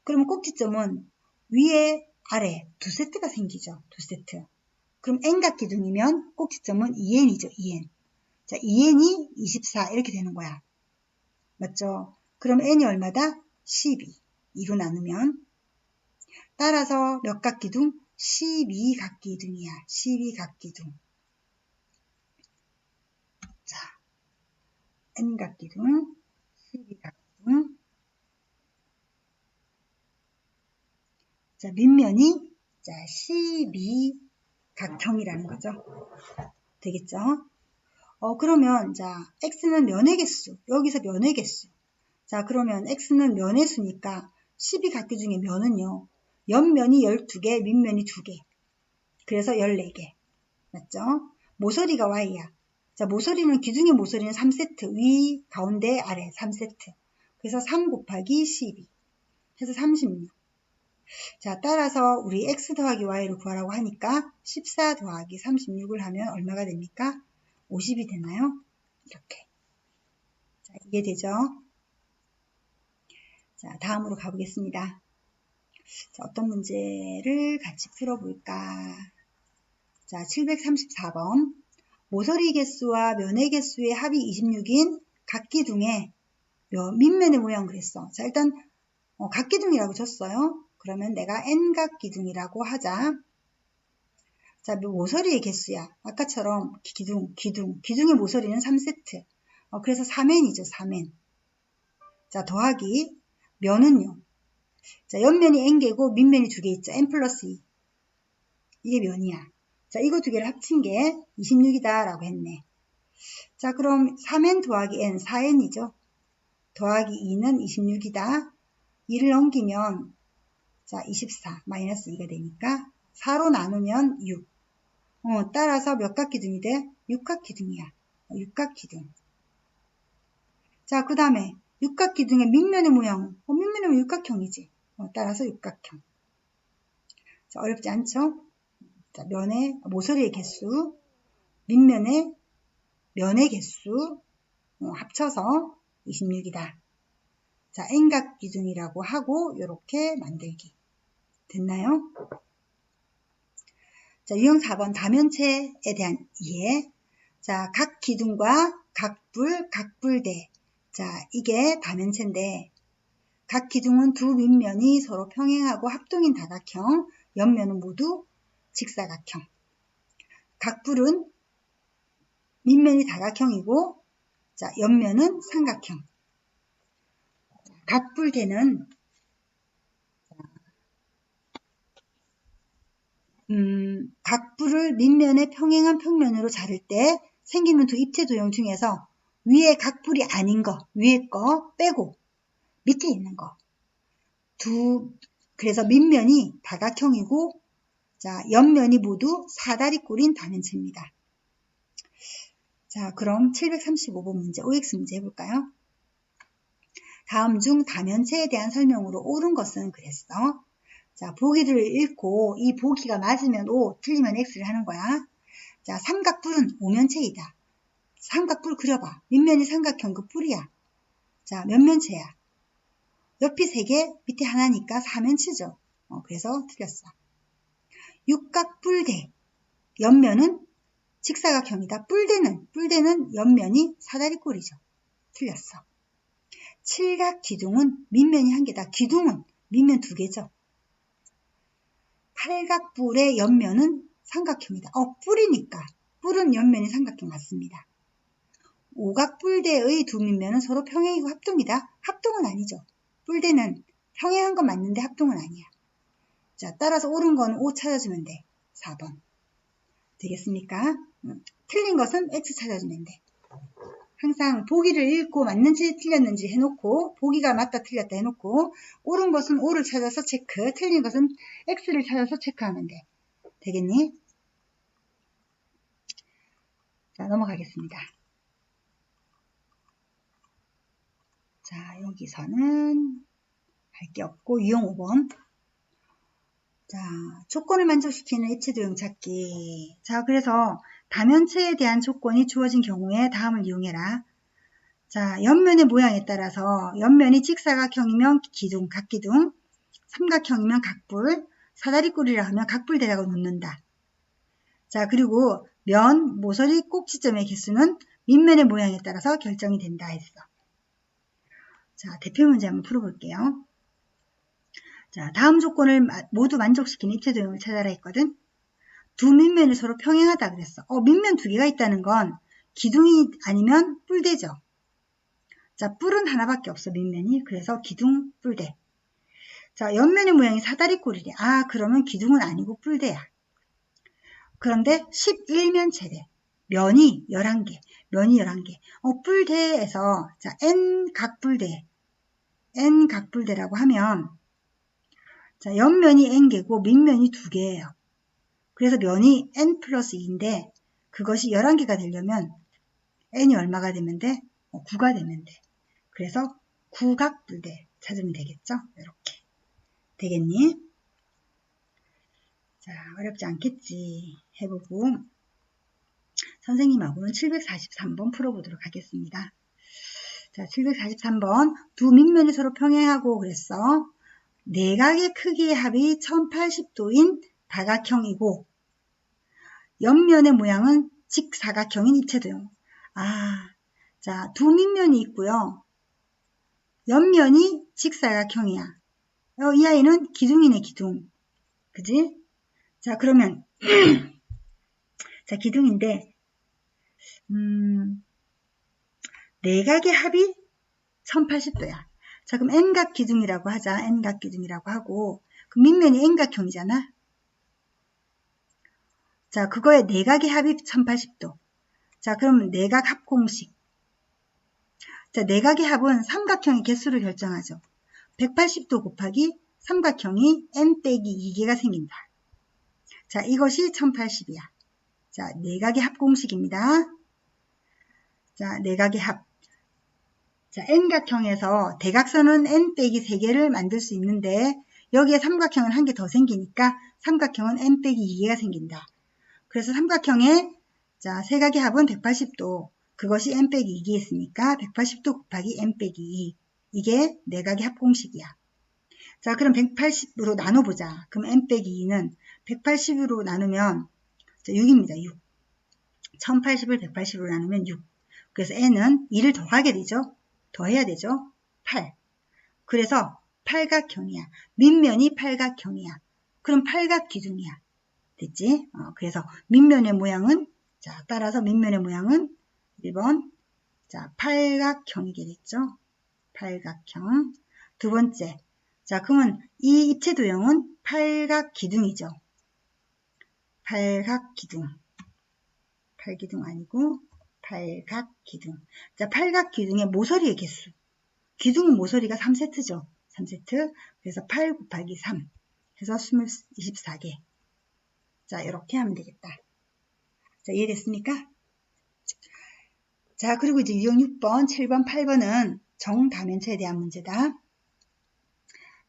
그러면 꼭지점은 위에, 아래 두 세트가 생기죠. 두 세트. 그럼 n각 기둥이면 꼭지점은 2n이죠. 2n. 자, 2n이 24 이렇게 되는 거야. 맞죠? 그럼 n이 얼마다? 12. 2로 나누면 따라서 몇 각기둥? 12각기둥이야. 12각기둥. 자, n각기둥, 12각기둥. 자, 밑면이 자, 12각형이라는 거죠. 되겠죠? 그러면 자, x는 면의 개수. 여기서 면의 개수. 자, 그러면 x는 면의 수니까 12각기 중에 면은요. 옆면이 12개, 밑면이 2개. 그래서 14개. 맞죠? 모서리가 y야. 자, 모서리는 기둥의 모서리는 3세트. 위, 가운데, 아래 3세트. 그래서 3 곱하기 12. 해서 36. 자, 따라서 우리 x 더하기 y를 구하라고 하니까 14 더하기 36을 하면 얼마가 됩니까? 50이 되나요? 이렇게. 자, 이게 되죠? 자, 다음으로 가보겠습니다. 자, 어떤 문제를 같이 풀어볼까? 자, 734번. 모서리 개수와 면의 개수의 합이 26인 각기둥의 밑면의 모양 그랬어. 자, 일단 각기둥이라고 줬어요. 그러면 내가 n각기둥이라고 하자. 자, 모서리의 개수야. 아까처럼 기둥의 모서리는 3세트. 그래서 3n이죠, 3n. 자, 더하기 면은요. 자, 옆면이 n개고 밑면이 2개 있죠. n 플러스 2. 이게 면이야. 자, 이거 두 개를 합친 게 26이다 라고 했네. 자, 그럼 3n 더하기 n, 4n이죠. 더하기 2는 26이다. 2를 넘기면 자, 24 마이너스 2가 되니까 4로 나누면 6. 따라서 몇 각기둥이 돼? 6각기둥이야. 6각기둥. 자, 그 다음에 육각기둥의 밑면의 모양은 밑면은 육각형이지. 따라서 육각형. 자, 어렵지 않죠? 자, 모서리의 개수, 밑면의 면의 개수 합쳐서 26이다. 자, n각기둥이라고 하고 이렇게 만들기. 됐나요? 자, 유형 4번 다면체에 대한 이해. 자, 각 기둥과 각불, 각불대. 자, 이게 다면체인데 각 기둥은 두 밑면이 서로 평행하고 합동인 다각형, 옆면은 모두 직사각형. 각불은 밑면이 다각형이고 자, 옆면은 삼각형. 각불대는 각불을 밑면에 평행한 평면으로 자를 때 생기는 두 입체 도형 중에서 위에 각불이 아닌 거, 위에 거 빼고 밑에 있는 거. 그래서 밑면이 다각형이고, 자, 옆면이 모두 사다리꼴인 다면체입니다. 자, 그럼 735번 문제, OX 문제 해볼까요? 다음 중 다면체에 대한 설명으로 옳은 것은 그랬어. 자, 보기를 읽고 이 보기가 맞으면 O, 틀리면 X를 하는 거야. 자, 삼각뿔은 오면체이다. 삼각뿔 그려봐. 밑면이 삼각형 그 뿔이야. 자, 몇 면체야? 옆이 3개, 밑에 하나니까 4면체죠. 그래서 틀렸어. 육각뿔대. 옆면은 직사각형이다. 뿔대는 옆면이 사다리꼴이죠. 틀렸어. 칠각기둥은 밑면이 1개다. 기둥은 밑면 2개죠. 팔각뿔의 옆면은 삼각형이다. 뿔이니까. 뿔은 옆면이 삼각형 맞습니다. 오각뿔대의 두 밑면은 서로 평행이고 합동이다. 합동은 아니죠. 뿔대는 평행한 건 맞는데 합동은 아니야. 자, 따라서 옳은 건 O 찾아주면 돼. 4번. 되겠습니까? 틀린 것은 X 찾아주면 돼. 항상 보기를 읽고 맞는지 틀렸는지 해놓고, 보기가 맞다 틀렸다 해놓고, 옳은 것은 O를 찾아서 체크, 틀린 것은 X를 찾아서 체크하면 돼. 되겠니? 자, 넘어가겠습니다. 자, 여기서는 할 게 없고, 유형 5번. 자, 조건을 만족시키는 입체 도형 찾기. 자, 그래서 다면체에 대한 조건이 주어진 경우에 다음을 이용해라. 자, 옆면의 모양에 따라서 옆면이 직사각형이면 기둥, 각기둥, 삼각형이면 각불, 사다리꼴이라 하면 각불대라고 놓는다. 자, 그리고 면, 모서리, 꼭지점의 개수는 밑면의 모양에 따라서 결정이 된다 했어. 자, 대표 문제 한번 풀어볼게요. 자, 다음 조건을 모두 만족시키는 입체 도형을 찾아라 했거든. 두 밑면이 서로 평행하다 그랬어. 밑면 2개가 있다는 건 기둥이 아니면 뿔대죠. 자, 뿔은 하나밖에 없어, 밑면이. 그래서 기둥, 뿔대. 자, 옆면의 모양이 사다리꼴이래. 그러면 기둥은 아니고 뿔대야. 그런데 11면체래. 면이 11개. 뿔대에서, 자, N각뿔대라고 하면, 자, 옆면이 N개고 밑면이 2개예요. 그래서 면이 N 플러스 2인데, 그것이 11개가 되려면 N이 얼마가 되면 돼? 9가 되면 돼. 그래서 구각뿔대 찾으면 되겠죠? 이렇게. 되겠니? 자, 어렵지 않겠지. 해보고 선생님하고는 743번 풀어보도록 하겠습니다. 자, 743번. 두 밑면이 서로 평행하고 그랬어. 내각의 크기의 합이 1080도인 다각형이고 옆면의 모양은 직사각형인 입체도형. 자, 두 밑면이 있고요. 옆면이 직사각형이야. 이 아이는 기둥이네, 기둥. 그지? 자, 그러면 자, 기둥인데 내각의 합이 1080도야. 자, 그럼 N각 기둥이라고 하자. N각 기둥이라고 하고 그 밑면이 N각형이잖아. 자, 그거에 내각의 합이 1080도. 자, 그럼 내각 합 공식. 자, 내각의 합은 삼각형의 개수를 결정하죠. 180도 곱하기 삼각형이 N 빼기 2개가 생긴다. 자, 이것이 1080이야. 자, 내각의 합 공식입니다. 자, 내각의 합. 자, N각형에서 대각선은 N 빼기 3개를 만들 수 있는데 여기에 삼각형은 1개 더 생기니까 삼각형은 N 빼기 2개가 생긴다. 그래서 삼각형의 자, 세각의 합은 180도. 그것이 N 빼기 2개 있으니까 180도 곱하기 N 빼기 2. 이게 내각의 합 공식이야. 자, 그럼 180으로 나눠보자. 그럼 N 빼기 2는 180으로 나누면 6입니다. 6. 1080을 180으로 나누면 6. 그래서 N은 2를 더하게 되죠. 더해야 되죠. 8. 그래서 팔각형이야. 밑면이 팔각형이야. 그럼 팔각기둥이야. 됐지? 그래서 밑면의 모양은 자, 따라서 밑면의 모양은 1번 자, 팔각형이게 됐죠. 팔각형. 두 번째. 자, 그러면 이 입체도형은 팔각기둥이죠. 팔각기둥. 팔기둥 아니고 팔각기둥. 자, 팔각기둥의 모서리의 개수. 기둥은 모서리가 3세트죠. 3세트. 그래서 8 곱하기 3 해서 24개. 자, 이렇게 하면 되겠다. 자, 이해됐습니까? 자, 그리고 이제 유형 6번, 7번, 8번은 정다면체에 대한 문제다.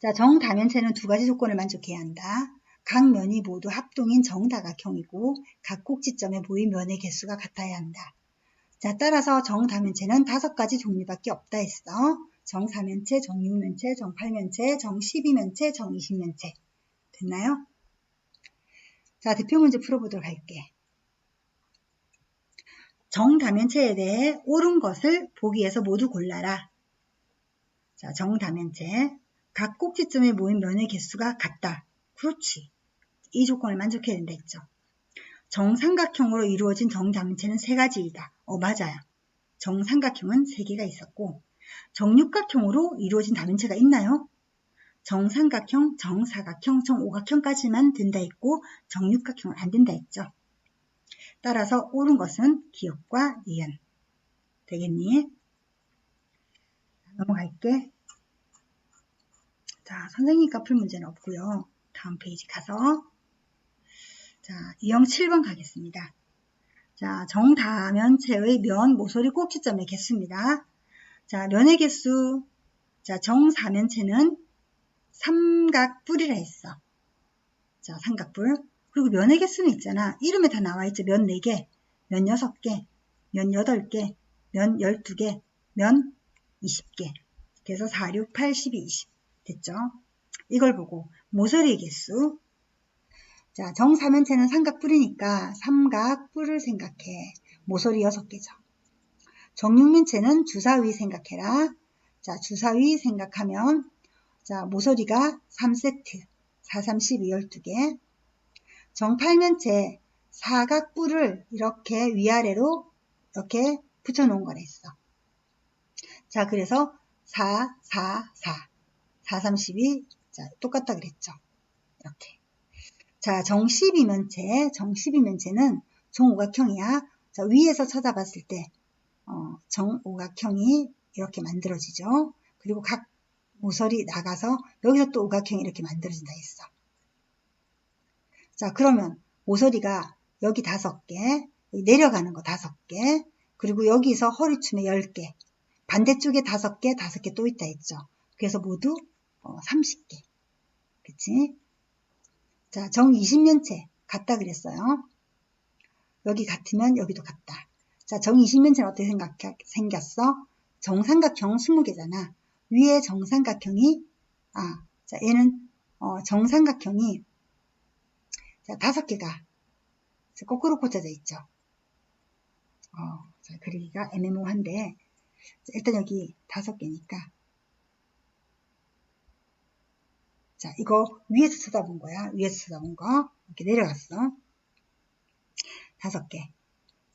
자, 정다면체는 두 가지 조건을 만족해야 한다. 각 면이 모두 합동인 정다각형이고 각 꼭지점에 모인 면의 개수가 같아야 한다. 자, 따라서 정다면체는 5가지 종류밖에 없다 했어. 정사면체, 정육면체, 정팔면체, 정십이면체, 정이십면체. 됐나요? 자, 대표 문제 풀어보도록 할게. 정다면체에 대해 옳은 것을 보기에서 모두 골라라. 자, 정다면체. 각 꼭지점에 모인 면의 개수가 같다. 그렇지. 이 조건을 만족해야 된다 했죠. 정삼각형으로 이루어진 정다면체는 3가지이다. 맞아요. 정삼각형은 3개가 있었고 정육각형으로 이루어진 다면체가 있나요? 정삼각형, 정사각형, 정오각형까지만 된다 했고 정육각형은 안 된다 했죠. 따라서 옳은 것은 기역과 니은. 되겠니? 넘어갈게. 자, 선생님과 풀 문제는 없고요. 다음 페이지 가서 자, 유형 7번 가겠습니다. 자, 정다면체의 면, 모서리, 꼭지점의 개수입니다. 자, 면의 개수. 자, 정사면체는 삼각뿔이라 했어. 자, 삼각뿔. 그리고 면의 개수는 있잖아. 이름에 다 나와 있죠. 면 4개, 면 6개, 면 8개, 면 12개, 면 20개. 그래서 4, 6, 8, 12, 20. 됐죠? 이걸 보고 모서리의 개수. 자, 정사면체는 삼각뿔이니까 삼각뿔을 생각해. 모서리 6개죠. 정육면체는 주사위 생각해라. 자, 주사위 생각하면 자, 모서리가 3세트. 4, 3, 12, 12개. 정팔면체 사각뿔을 이렇게 위아래로 이렇게 붙여놓은 거랬어. 자, 그래서 4, 4, 4. 4, 3, 12. 자, 똑같다 그랬죠. 이렇게. 자, 정십이면체는 정오각형이야. 자, 위에서 쳐다봤을 때 정오각형이 이렇게 만들어지죠. 그리고 각 모서리 나가서 여기서 또 오각형이 이렇게 만들어진다 했어. 자, 그러면 모서리가 여기 5개, 여기 내려가는 거 5개, 그리고 여기서 허리춤에 10개, 반대쪽에 5개, 5개 또 있다 했죠. 그래서 모두 30개. 그치? 자, 정20면체 같다 그랬어요. 여기 같으면 여기도 같다. 자, 정20면체는 어떻게 생겼어? 정삼각형 20개잖아. 위에 정삼각형이 자, 얘는 정삼각형이 자, 5개가 거꾸로 꽂혀져 있죠. 자, 그리기가 애매모호한데 자, 일단 여기 5개니까 자, 이거 위에서 쳐다본 거야. 위에서 쳐다본 거. 이렇게 내려갔어. 5개.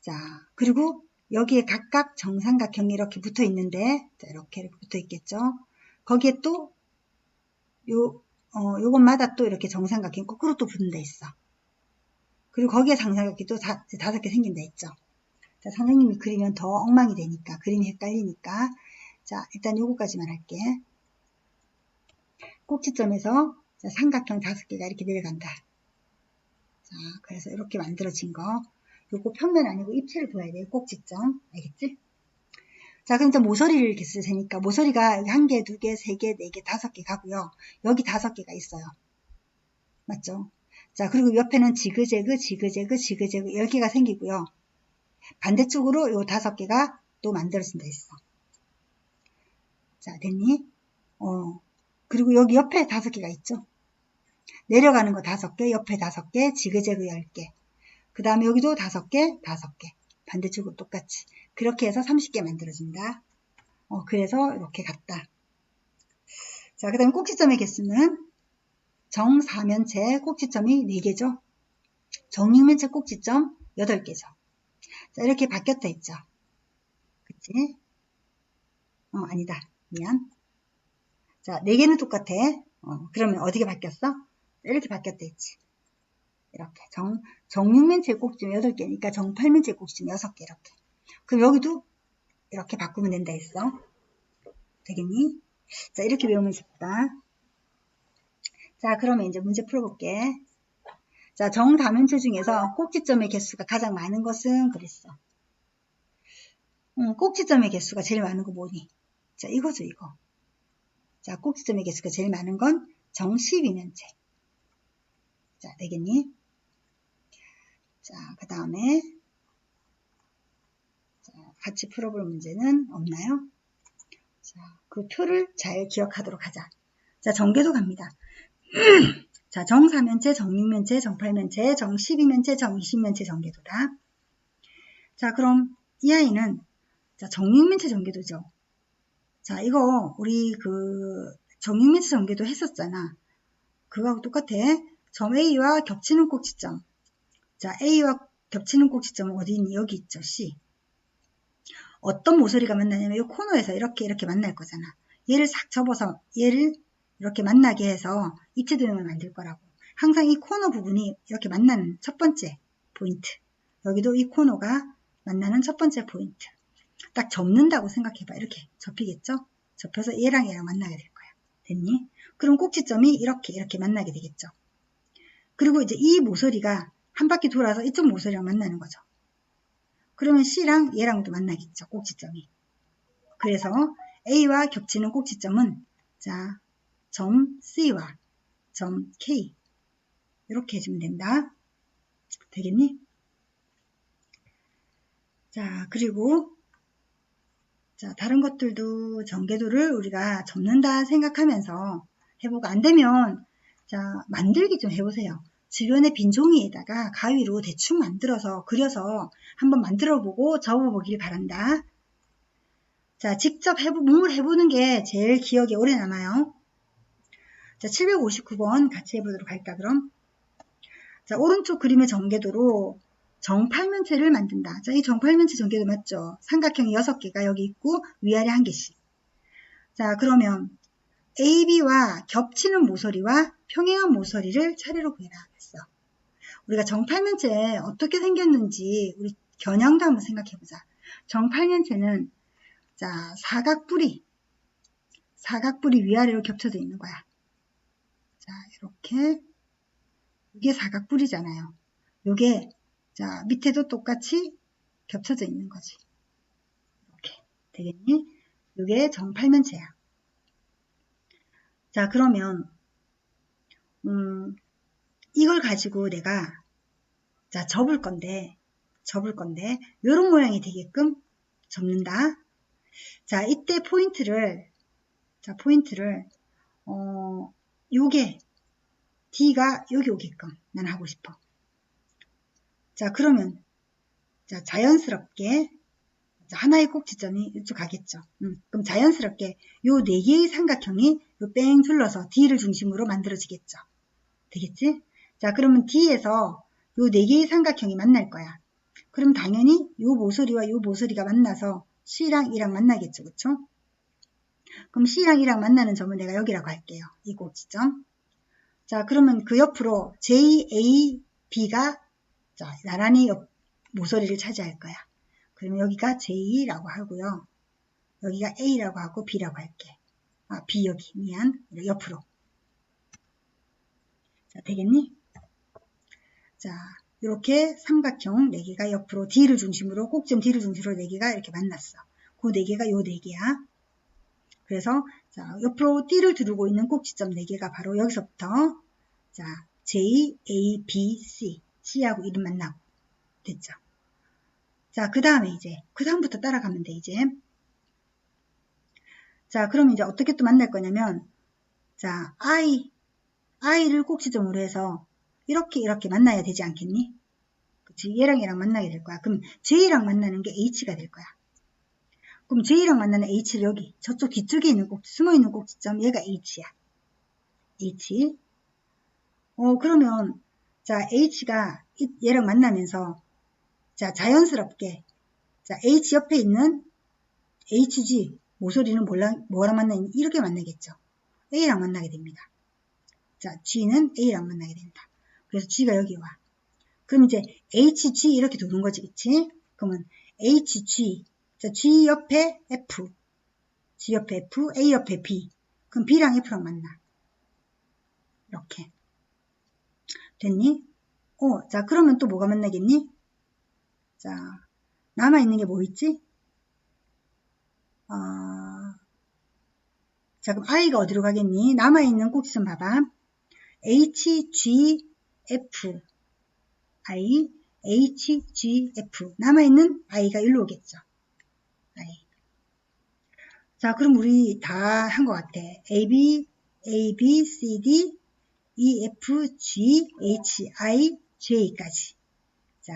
자, 그리고 여기에 각각 정삼각형이 이렇게 붙어 있는데, 자, 이렇게 붙어 있겠죠. 거기에 또, 요것마다 또 이렇게 정삼각형이 거꾸로 또 붙는 데 있어. 그리고 거기에 정삼각형이 또 5개 생긴다 했죠. 자, 선생님이 그리면 더 엉망이 되니까, 그림이 헷갈리니까. 자, 일단 요거까지만 할게. 꼭지점에서 자, 삼각형 5개가 이렇게 내려간다. 자, 그래서 이렇게 만들어진 거. 요거 평면 아니고 입체를 보아야 돼요. 꼭지점. 알겠지? 자, 그럼 이제 모서리를 이렇게 쓸 테니까 모서리가 1개, 2개, 3개, 4개, 5개 가고요. 여기 5개가 있어요. 맞죠? 자, 그리고 옆에는 지그재그, 지그재그, 지그재그 10개가 생기고요. 반대쪽으로 요 5개가 또 만들어진다 했어. 자, 됐니? 그리고 여기 옆에 5개가 있죠. 내려가는 거 5개, 옆에 5개, 지그재그 10개. 그 다음에 여기도 5개, 5개. 반대쪽으로 똑같이. 그렇게 해서 30개 만들어진다. 그래서 이렇게 갔다. 자, 그 다음에 꼭지점의 개수는 정사면체 꼭지점이 4개죠. 정육면체 꼭지점 8개죠. 자, 이렇게 바뀌었다 했죠. 그치? 아니다. 미안. 자, 4개는 똑같아. 그러면 어디가 바뀌었어? 이렇게 바뀌었다 했지. 이렇게. 정육면체 꼭지점 8개니까 정팔면체 꼭지점 6개 이렇게. 그럼 여기도 이렇게 바꾸면 된다 했어. 되겠니? 자, 이렇게 외우면 쉽다. 자, 그러면 이제 문제 풀어볼게. 자, 정다면체 중에서 꼭지점의 개수가 가장 많은 것은 그랬어. 꼭지점의 개수가 제일 많은 거 뭐니? 자, 이거죠, 이거. 자, 꼭지점의 개수가 제일 많은 건 정 12면체. 자, 되겠니? 자, 그 다음에 같이 풀어볼 문제는 없나요? 자, 그 표를 잘 기억하도록 하자. 자, 정계도 갑니다. 자, 정 4면체, 정 6면체, 정 8면체, 정 12면체, 정 20면체 정계도다. 자, 그럼 이 아이는 자, 정 6면체 정계도죠. 자, 이거 우리 정 6면체 정계도 했었잖아. 그거하고 똑같아. 점 A와 겹치는 꼭지점. 자, A와 겹치는 꼭지점은 어디 있니? 여기 있죠, C. 어떤 모서리가 만나냐면 이 코너에서 이렇게 만날 거잖아. 얘를 싹 접어서 얘를 이렇게 만나게 해서 입체도형을 만들 거라고. 항상 이 코너 부분이 이렇게 만나는 첫 번째 포인트. 여기도 이 코너가 만나는 첫 번째 포인트. 딱 접는다고 생각해봐. 이렇게 접히겠죠? 접혀서 얘랑 만나게 될 거야. 됐니? 그럼 꼭지점이 이렇게 만나게 되겠죠. 그리고 이제 이 모서리가 한 바퀴 돌아서 이쪽 모서리랑 만나는 거죠. 그러면 C랑 얘랑도 만나겠죠. 꼭지점이. 그래서 A와 겹치는 꼭지점은 자, 점 C와 점 K 이렇게 해주면 된다. 되겠니? 자, 그리고 자, 다른 것들도 정계도를 우리가 접는다 생각하면서 해보고 안 되면 자, 만들기 좀 해보세요. 주변의 빈 종이에다가 가위로 대충 만들어서 그려서 한번 만들어보고 접어보길 바란다. 자, 직접 몸을 해보는 게 제일 기억에 오래 남아요. 자, 759번 같이 해보도록 할까, 그럼? 자, 오른쪽 그림의 정계도로 정팔면체를 만든다. 자, 이 정팔면체 정계도 맞죠? 삼각형이 6개가 여기 있고 위아래 1개씩. 자, 그러면 AB와 겹치는 모서리와 평행한 모서리를 차례로 구해라 했어. 우리가 정팔면체 어떻게 생겼는지 우리 겨냥도 한번 생각해보자. 정팔면체는 자, 사각뿔이 위아래로 겹쳐져 있는 거야. 자, 이렇게 이게 사각뿔이잖아요. 요게 자, 밑에도 똑같이 겹쳐져 있는 거지. 이렇게 되겠니? 요게 정팔면체야. 자, 그러면 이걸 가지고 내가 자, 접을 건데 요런 모양이 되게끔 접는다. 자, 이때 포인트를 요게 D가 여기 오게끔 난 하고 싶어. 자, 그러면 자, 자연스럽게 자, 하나의 꼭지점이 이쪽 가겠죠. 그럼 자연스럽게 요 4개의 삼각형이 요 뺑 둘러서 D를 중심으로 만들어지겠죠. 되겠지? 자, 그러면 D에서 요 4개의 삼각형이 만날 거야. 그럼 당연히 요 모서리와 요 모서리가 만나서 C랑 E랑 만나겠죠. 그쵸? 그럼 C랑 E랑 만나는 점을 내가 여기라고 할게요. 이 꼭지점. 자, 그러면 그 옆으로 J, A, B가 자, 나란히 모서리를 차지할 거야. 그러면 여기가 J라고 하고요. 여기가 A라고 하고 B라고 할게. B 여기 미안. 옆으로. 자, 되겠니? 자, 이렇게 삼각형 4개가 옆으로 D를 중심으로 꼭지점 D를 중심으로 4개가 이렇게 만났어. 그 4개가 요 4개야. 그래서 자, 옆으로 D를 두르고 있는 꼭지점 4개가 바로 여기서부터 자, J, A, B, C. C하고 이름 만나고 됐죠. 자, 그 다음에 이제 그 다음부터 따라가면 돼 이제. 자, 그럼 이제 어떻게 또 만날 거냐면 자, I를 꼭지점으로 해서 이렇게 만나야 되지 않겠니? 그치? 얘랑 만나게 될 거야. 그럼 J랑 만나는 게 H가 될 거야. 그럼 J랑 만나는 H를 여기 저쪽 뒤쪽에 있는 숨어있는 꼭지점 얘가 H야. H. 그러면 자, H가 얘랑 만나면서 자, 자연스럽게 자, H 옆에 있는 HG 모서리는 뭐랑 만나니? 이렇게 만나겠죠. A랑 만나게 됩니다. 자, G는 A랑 만나게 된다. 그래서 G가 여기 와. 그럼 이제 HG 이렇게 도는 거지, 그치? 그러면 HG, 자, G 옆에 F, G 옆에 F, A 옆에 B. 그럼 B랑 F랑 만나. 이렇게. 됐니? 자, 그러면 또 뭐가 만나겠니? 자, 남아있는 게 뭐 있지? 자, 그럼 I가 어디로 가겠니? 남아있는 꼭지점 봐봐. H, G, F. I, H, G, F. 남아있는 I가 일로 오겠죠. I. 자, 그럼 우리 다 한 것 같아. A, B, C, D, E, F, G, H, I, J까지. 자,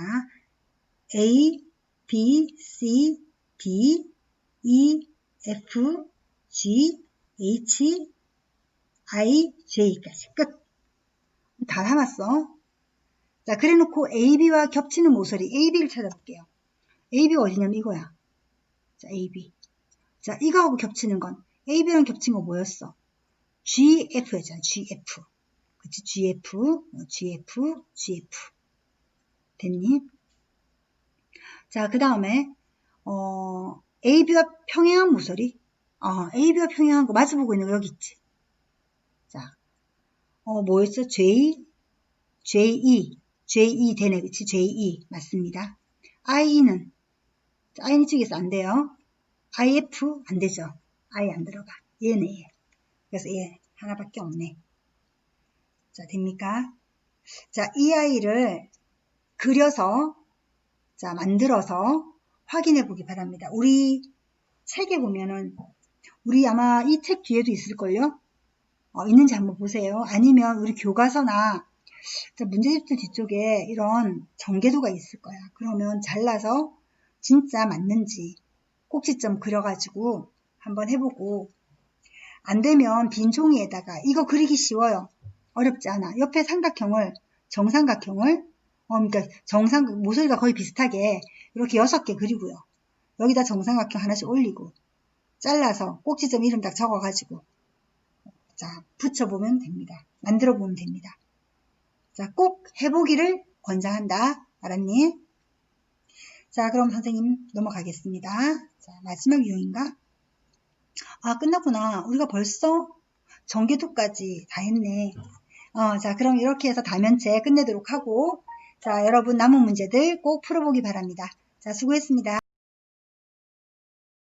A, B, C, D, E, F, G, H, I, J까지. 끝. 다 남았어. 자, 그래 놓고 AB와 겹치는 모서리 AB를 찾아볼게요. AB가 어디냐면 이거야. 자, AB. 자, 이거하고 겹치는 건 AB랑 겹친 거 뭐였어? GF였잖아. GF. 그치? GF, GF. 됐니? 자, 그 다음에 AB와 평행한 모서리. AB와 평행한 거 마주보고 있는 거 여기 있지. 자, 뭐였어? JE 되네. 그치? JE. 맞습니다. IE는, I는 이쪽에서 안 돼요. IF 안 되죠. I 안 들어가. 얘네, 얘. 그래서 얘 하나밖에 없네. 자, 됩니까? 자, 이 아이를 그려서, 자, 만들어서 확인해 보기 바랍니다. 우리 책에 보면은, 우리 아마 이 책 뒤에도 있을걸요? 있는지 한번 보세요. 아니면 우리 교과서나 문제집들 뒤쪽에 이런 전개도가 있을 거야. 그러면 잘라서 진짜 맞는지 꼭지점 그려가지고 한번 해보고, 안 되면 빈 종이에다가, 이거 그리기 쉬워요. 어렵지 않아. 옆에 삼각형을, 정삼각형을, 그러니까 모서리가 거의 비슷하게 이렇게 6개 그리고요. 여기다 정삼각형 하나씩 올리고, 잘라서 꼭지점 이름 딱 적어가지고, 자, 붙여보면 됩니다. 만들어 보면 됩니다. 자, 꼭 해보기를 권장한다. 알았니? 자, 그럼 선생님 넘어가겠습니다. 자, 마지막 유형인가? 끝났구나. 우리가 벌써 전개도까지 다 했네. 자, 그럼 이렇게 해서 다면체 끝내도록 하고, 자, 여러분 남은 문제들 꼭 풀어보기 바랍니다. 자, 수고했습니다.